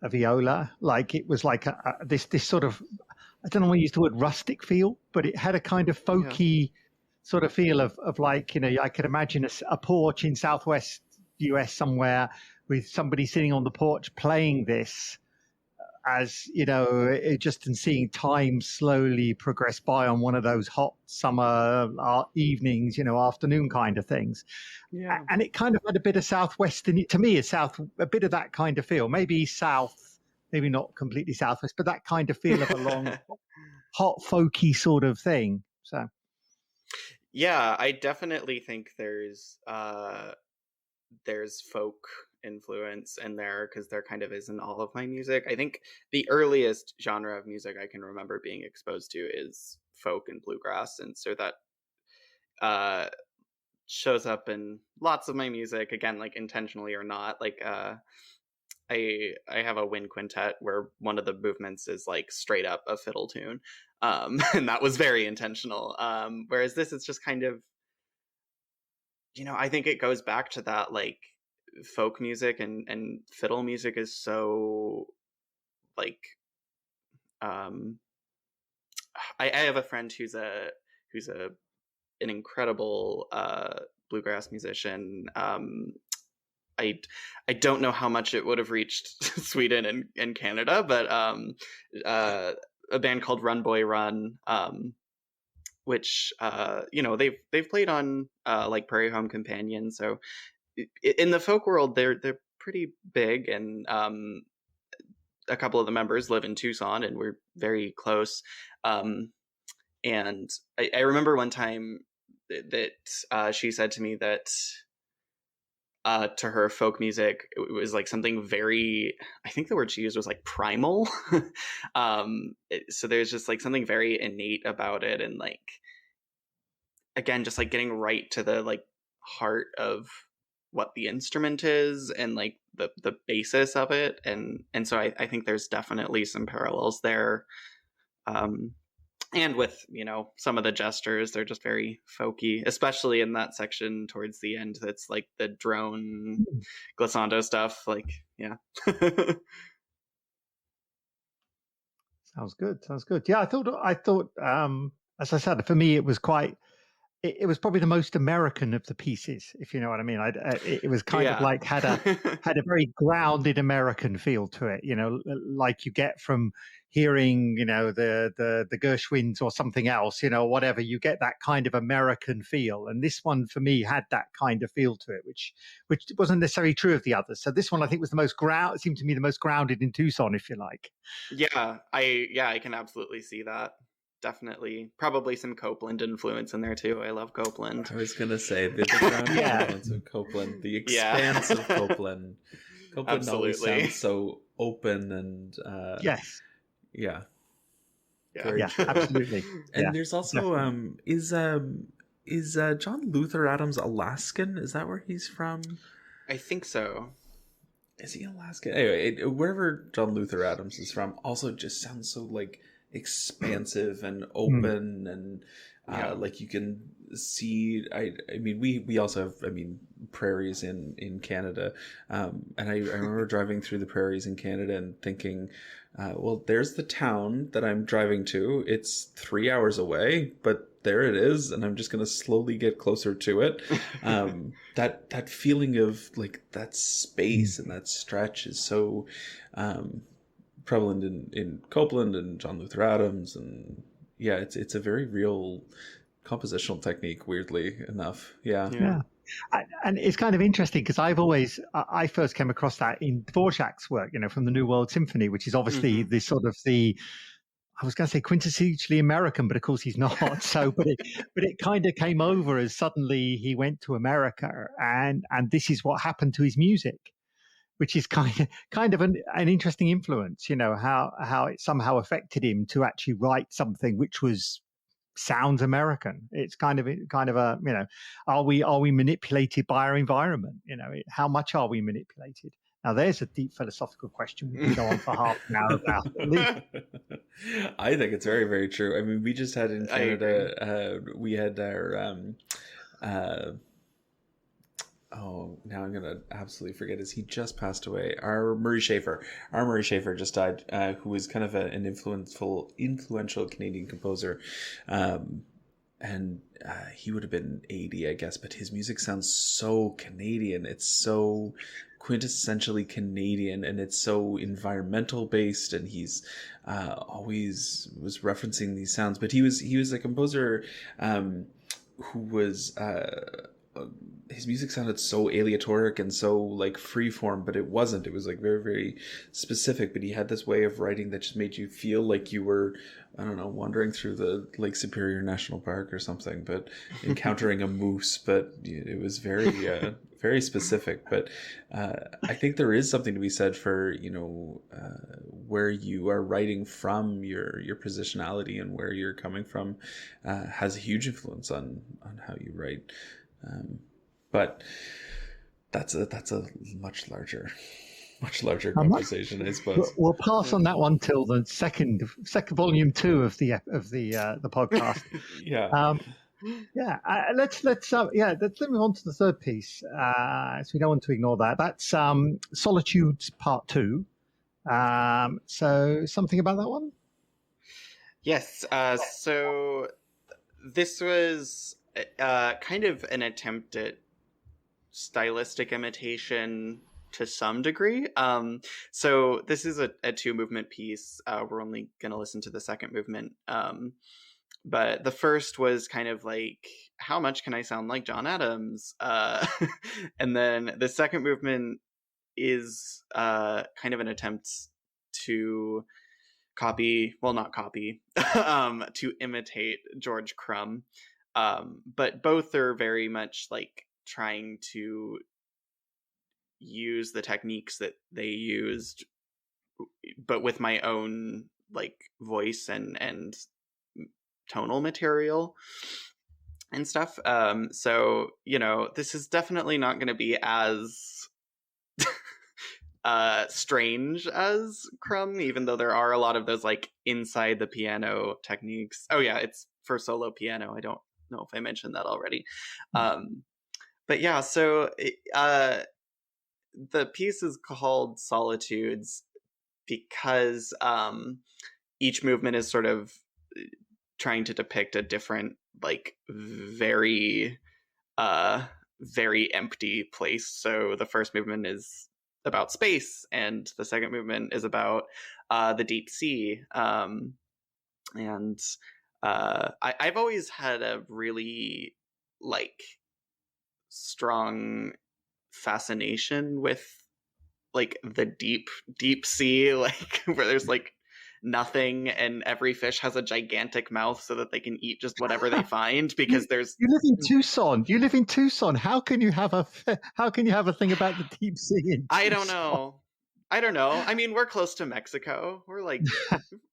a viola, like it was like this sort of, I don't know why I use the word rustic feel, but it had a kind of folky sort of feel of like, I could imagine a porch in Southwest US somewhere with somebody sitting on the porch playing this, as just in seeing time slowly progress by on one of those hot summer evenings, afternoon kind of things. Yeah. And it kind of had a bit of southwestern, to me, a bit of that kind of feel. Maybe south, maybe not completely southwest, but that kind of feel of a long, hot, folky sort of thing. So, yeah, I definitely think there's folk influence in there, because there kind of is in all of my music. I think the earliest genre of music I can remember being exposed to is folk and bluegrass, and so that shows up in lots of my music, again, like intentionally or not. Like I have a wind quintet where one of the movements is like straight up a fiddle tune, and that was very intentional, whereas this is just kind of, I think it goes back to that, like, folk music and fiddle music is so, like, I have a friend who's an incredible bluegrass musician. I don't know how much it would have reached Sweden and Canada, but a band called Run Boy Run, which they've played on like Prairie Home Companion. So in the folk world, they're pretty big, and a couple of the members live in Tucson, and we're very close. And I remember one time that she said to me that to her, folk music, it was like something very, I think the word she used was like primal. So there's just like something very innate about it, and like, again, just like getting right to the like heart of what the instrument is, and like the basis of it, and so I think there's definitely some parallels there. And with, some of the gestures, they're just very folky, especially in that section towards the end that's like the drone glissando stuff. Like, yeah. Sounds good. Yeah, I thought, as I said, for me, it was it was probably the most American of the pieces, if you know what I mean. It was kind of like had a very grounded American feel to it, like you get from hearing, the Gershwins or something else, whatever. You get that kind of American feel, and this one for me had that kind of feel to it, which wasn't necessarily true of the others. So this one, I think, was seemed to me the most grounded in Tucson, if you like. Yeah, I can absolutely see that. Definitely, probably some Copeland influence in there too. I love Copeland. I was gonna say the ground influence of Copeland, the expanse of Copeland. Copeland absolutely. always sounds so open and yes, yeah, absolutely. And there's also is John Luther Adams Alaskan? Is that where he's from? I think so. Is he Alaskan? Anyway, wherever John Luther Adams is from, also just sounds so like expansive and open, and like you can see. I mean, we also have prairies in Canada, and I remember driving through the prairies in Canada and thinking, well, there's the town that I'm driving to. It's 3 hours away, but there it is, and I'm just going to slowly get closer to it. That feeling of like that space and that stretch is so prevalent in Copeland and John Luther Adams, and it's a very real compositional technique, weirdly enough. Yeah. And it's kind of interesting because I first came across that in Dvorak's work, from the New World Symphony, which is obviously the sort of I was going to say quintessentially American, but of course he's not. So, but it kind of came over as suddenly he went to America, and this is what happened to his music, which is kind of an interesting influence. How it somehow affected him to actually write something which sounds American. It's kind of a are we manipulated by our environment? How much are we manipulated? Now, there's a deep philosophical question we can go on for half an hour about. I think it's very, very true. I mean, we just had in Canada, we had our, oh, now I'm going to absolutely forget his. He just passed away. Our Murray Schafer just died, who was kind of an influential Canadian composer. And he would have been 80, I guess, but his music sounds so Canadian. It's so quintessentially Canadian, and it's so environmental based, and he's always was referencing these sounds. But he was a composer who was his music sounded so aleatoric and so like freeform, but it wasn't. It was like very, very specific. But he had this way of writing that just made you feel like you were, I don't know, wandering through the Lake Superior National Park or something, but encountering a moose. But it was very, very specific. But I think there is something to be said for, where you are writing from, your positionality and where you're coming from has a huge influence on how you write. But that's a much larger conversation, I suppose. We'll pass on that one till the second volume 2 of the podcast. Yeah. Let's move on to the third piece. So we don't want to ignore that. That's Solitudes Part 2. So something about that one? Yes. So this was kind of an attempt at stylistic imitation to some degree. So this is a 2-movement piece. We're only going to listen to the second movement. But the first was kind of like, how much can I sound like John Adams? And then the second movement is kind of an attempt to to imitate George Crumb. But both are very much like trying to use the techniques that they used, but with my own like voice and tonal material and stuff. So, this is definitely not going to be as strange as Crumb, even though there are a lot of those like inside the piano techniques. Oh yeah, it's for solo piano. I don't know if I mentioned that already. But yeah, so the piece is called Solitudes because each movement is sort of trying to depict a different, like, very very empty place. So the first movement is about space, and the second movement is about the deep sea. And I've always had a really like strong fascination with like the deep sea, like where there's like nothing and every fish has a gigantic mouth so that they can eat just whatever they find, because there's you live in Tucson. How can you have a thing about the deep sea in Tucson? I don't know. I mean, we're close to Mexico. We're like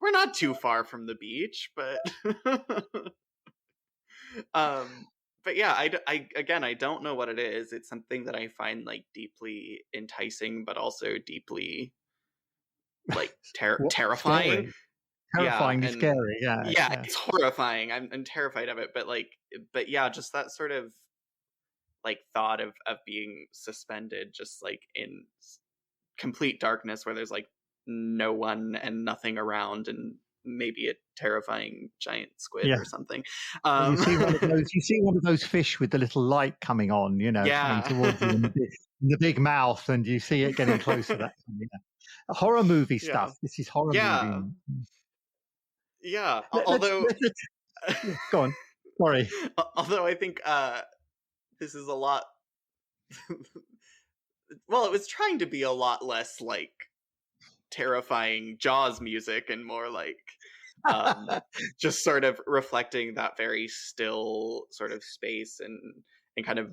we're not too far from the beach, but but yeah, I don't know what it is. It's something that I find like deeply enticing, but also deeply like terrifying. Terrifying and scary. Yeah, it's horrifying. I'm terrified of it, but yeah, just that sort of like thought of being suspended just like in complete darkness where there's like no one and nothing around, and maybe a terrifying giant squid or something. You see one of those fish with the little light coming on, coming towards you in the big mouth, and you see it getting closer. That horror movie stuff. This is horror movie. Yeah. Although, go on. Sorry. Although I think this is a lot. Well, it was trying to be a lot less like terrifying Jaws music and more like just sort of reflecting that very still sort of space and kind of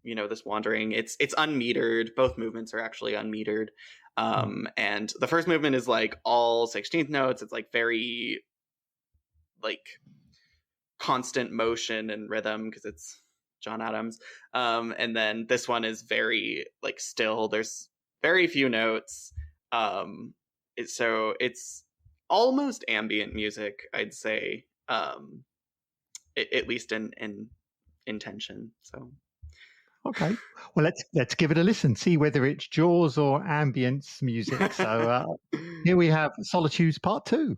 this wandering. It's unmetered. Both movements are actually unmetered. And the first movement is like all 16th notes. It's like very like constant motion and rhythm because it's John Adams. And then this one is very like still. There's very few notes. So it's almost ambient music, I'd say, at least in intention. So okay, well let's give it a listen, see whether it's Jaws or ambience music. So here we have Solitudes Part 2.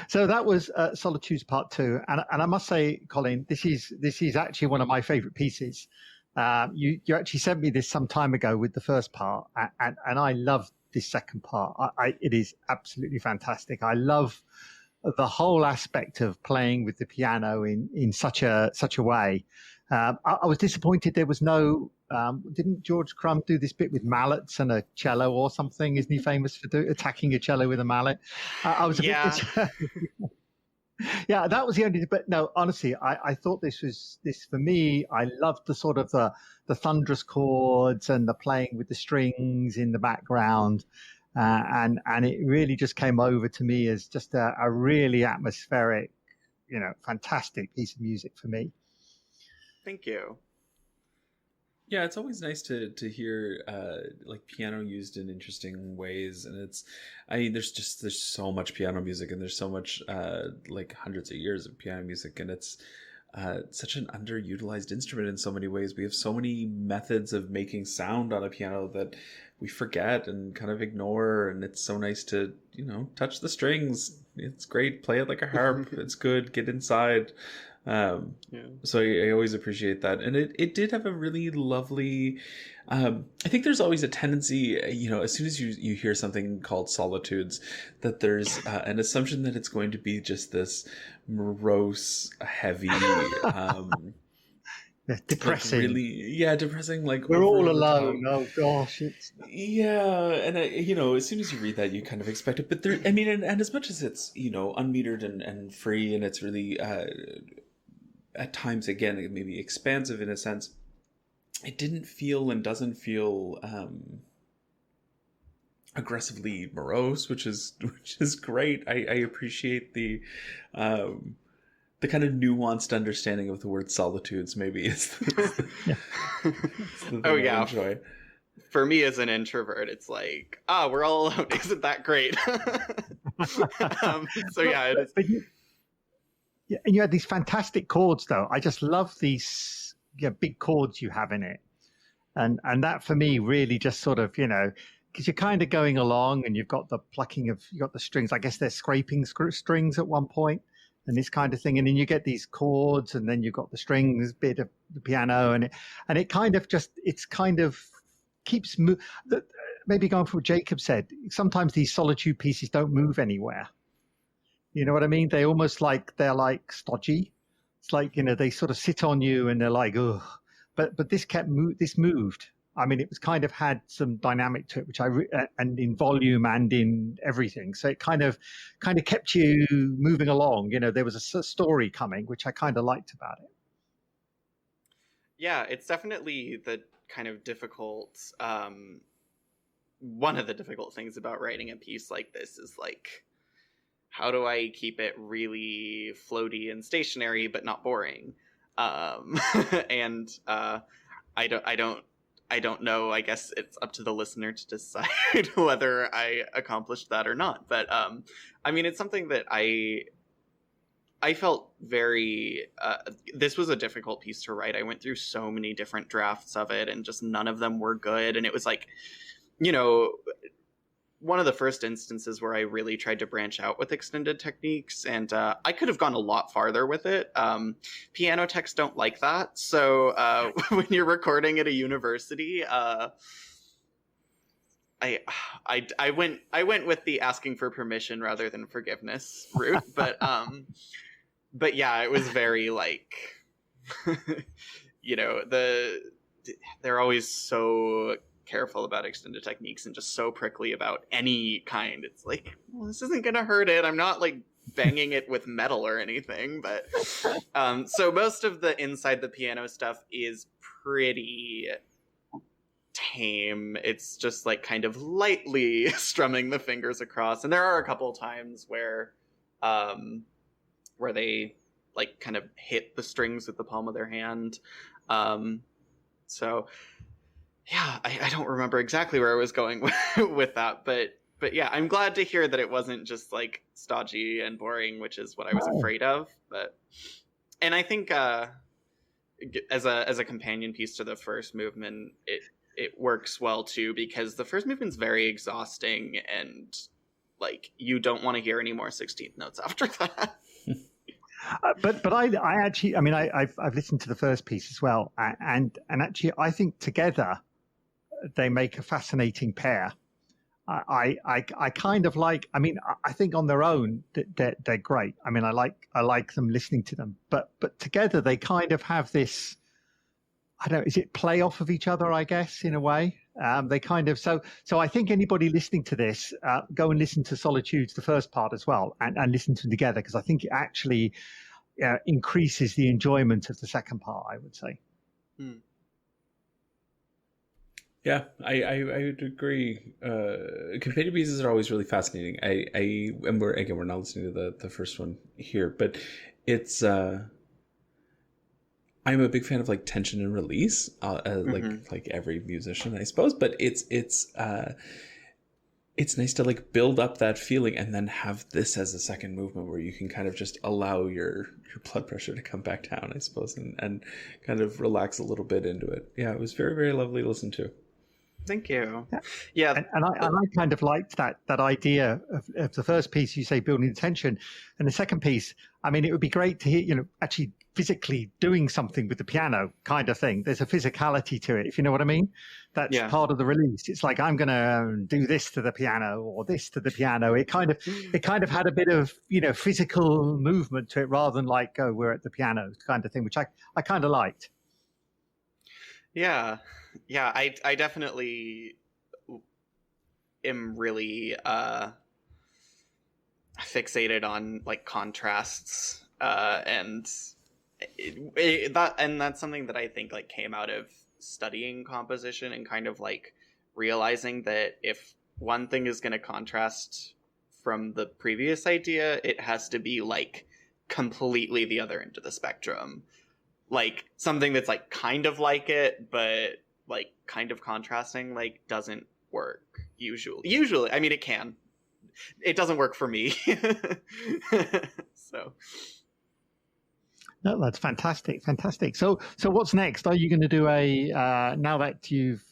So that was Solitudes Part 2, and I must say, Colin, this is actually one of my favourite pieces. You actually sent me this some time ago with the first part, and I love this second part. It is absolutely fantastic. I love the whole aspect of playing with the piano in such a way. I was disappointed there was no Didn't George Crumb do this bit with mallets and a cello or something? Isn't he famous for attacking a cello with a mallet? I was a bit. Yeah, that was the only. But no, honestly, I thought this for me. I loved the sort of the thunderous chords and the playing with the strings in the background, and it really just came over to me as just a really atmospheric, fantastic piece of music for me. Thank you. Yeah, it's always nice to hear like piano used in interesting ways, and there's so much piano music, and there's so much like hundreds of years of piano music, and it's such an underutilized instrument in so many ways. We have so many methods of making sound on a piano that we forget and kind of ignore, and it's so nice to touch the strings. It's great, play it like a harp. It's good. Get inside. So I always appreciate that, and it did have a really lovely. I think there's always a tendency, as soon as you hear something called Solitudes, that there's an assumption that it's going to be just this morose, heavy, depressing. Like really, depressing. Like we're all alone. Oh gosh, it's and as soon as you read that, you kind of expect it. But there, I mean, and as much as it's unmetered and free, and it's really. At times, again, maybe expansive in a sense, it didn't feel and doesn't feel aggressively morose, which is great. I appreciate the kind of nuanced understanding of the word solitudes. Maybe it's the thing I enjoy. For me as an introvert, it's like, we're all alone. Isn't that great? So yeah, it is. Yeah, and you had these fantastic chords, though. I just love these big chords you have in it, and that for me really just sort of because you're kind of going along and you've got the strings. I guess they're scraping strings at one point, and this kind of thing, and then you get these chords, and then you've got the strings bit of the piano, and it kind of keeps maybe going from what Jacob said. Sometimes these solitude pieces don't move anywhere. You know what I mean? They almost they're like stodgy. It's like, they sort of sit on you and they're like, ugh. But this moved. I mean, it was kind of had some dynamic to it, which and in volume and in everything. So it kind of kept you moving along. There was a story coming, which I kind of liked about it. Yeah, it's definitely the kind of difficult, one of the difficult things about writing a piece like this is like, how do I keep it really floaty and stationary but not boring? And I don't know. I guess it's up to the listener to decide whether I accomplished that or not. But I mean, it's something that I felt very. This was a difficult piece to write. I went through so many different drafts of it, and just none of them were good. And it was like, one of the first instances where I really tried to branch out with extended techniques, and I could have gone a lot farther with it. Piano techs don't like that, so when you're recording at a university, I went with the asking for permission rather than forgiveness route. But yeah, it was very like, they're always so careful about extended techniques and just so prickly about any kind. It's like, well, this isn't gonna hurt it. I'm not like banging it with metal or anything. But so most of the inside the piano stuff is pretty tame. It's just like kind of lightly strumming the fingers across, and there are a couple times where they like kind of hit the strings with the palm of their hand. So yeah, I don't remember exactly where I was going with that, but yeah, I'm glad to hear that it wasn't just like stodgy and boring, which is what I was afraid of. And I think as a companion piece to the first movement, it works well too, because the first movement's very exhausting, and like you don't want to hear any more 16th notes after that. But I actually, I mean, I've listened to the first piece as well, and actually I think together they make a fascinating pair. I kind of like. I mean, I think on their own they're great. I mean, I like them listening to them, but together they kind of have this I don't know, is it play off of each other, I guess, in a way? They kind of, so I think anybody listening to this, go and listen to Solitudes, the first part as well, and listen to them together, because I think it actually increases the enjoyment of the second part, I would say. Yeah, I would agree. Companion pieces are always really fascinating. And we're not listening to the first one here, but it's I'm a big fan of like tension and release, like every musician, I suppose. But it's nice to like build up that feeling and then have this as a second movement where you can kind of just allow your blood pressure to come back down, I suppose, and kind of relax a little bit into it. Yeah, it was very, very lovely to listen to. Thank you. Yeah. And I kind of liked that idea of the first piece, you say building the tension, and the second piece, I mean, it would be great to hear, actually physically doing something with the piano kind of thing. There's a physicality to it, if you know what I mean. That's part of the release. It's like, I'm going to do this to the piano or this to the piano. It kind of had a bit of, physical movement to it rather than like, oh, we're at the piano kind of thing, which I kind of liked. Yeah. Yeah, I definitely am really fixated on like contrasts, and that's something that I think like came out of studying composition and kind of like realizing that if one thing is going to contrast from the previous idea, it has to be like completely the other end of the spectrum. Like something that's like kind of like it, but like kind of contrasting like doesn't work usually. I mean, it doesn't work for me. So no, that's fantastic. So what's next? Are you going to do now that you've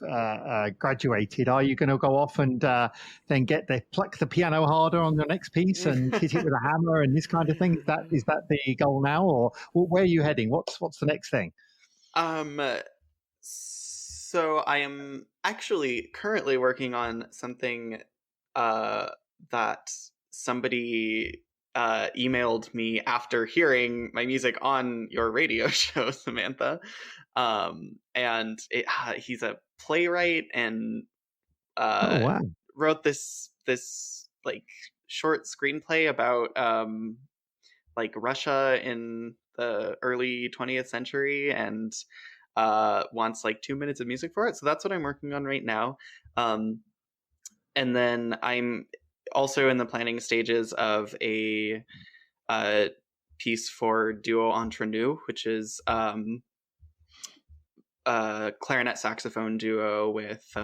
graduated, are you going to go off and then pluck the piano harder on your next piece and hit it with a hammer and this kind of thing? Is that the goal now, or where are you heading? What's the next thing? So I am actually currently working on something that somebody emailed me after hearing my music on your radio show, Samantha. And he's a playwright and wrote this like short screenplay about like Russia in the early 20th century, and wants like 2 minutes of music for it. So that's what I'm working on right now. And then I'm also in the planning stages of a piece for Duo Entre Nous, which is clarinet saxophone duo with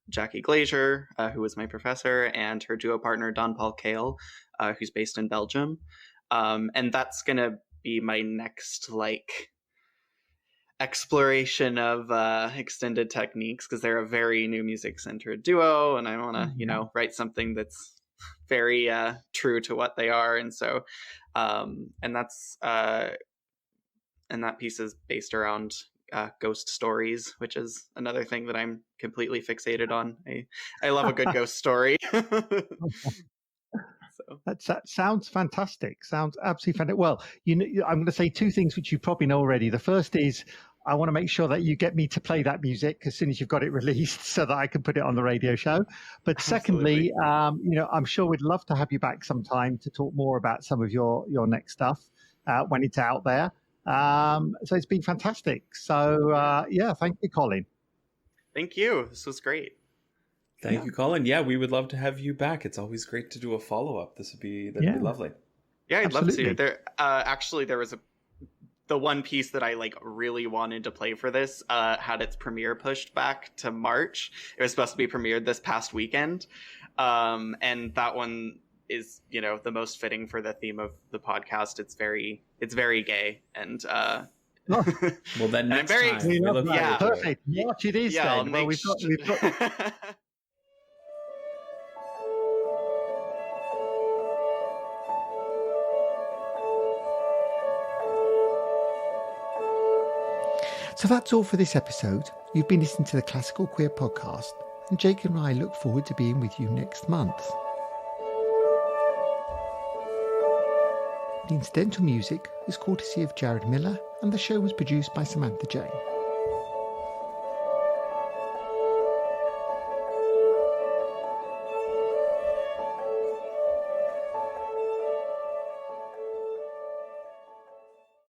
Jackie Glazier, who was my professor, and her duo partner Don Paul Kale, who's based in Belgium. And that's gonna be my next like exploration of extended techniques, because they're a very new music centered duo, and I want to write something that's very true to what they are. And so and that piece is based around ghost stories, which is another thing that I'm completely fixated on. I love a good ghost story. So that sounds fantastic. Sounds absolutely fantastic. Well, I'm going to say two things which you probably know already. The first is I want to make sure that you get me to play that music as soon as you've got it released so that I can put it on the radio show. But secondly, I'm sure we'd love to have you back sometime to talk more about some of your next stuff when it's out there. So it's been fantastic. So thank you, Colin. Thank you. This was great. Thank you, Colin. Yeah, we would love to have you back. It's always great to do a follow-up. That'd be lovely. Yeah, I'd love to. There was the one piece that I like really wanted to play for this had its premiere pushed back to March. It was supposed to be premiered this past weekend. And that one is, the most fitting for the theme of the podcast. It's very gay, and well, then next I'm very time. Perfect. Watch it is then. Well, we've got So that's all for this episode. You've been listening to the Classical Queer Podcast, and Jake and I look forward to being with you next month. The incidental music is courtesy of Jared Miller, and the show was produced by Samantha Jane.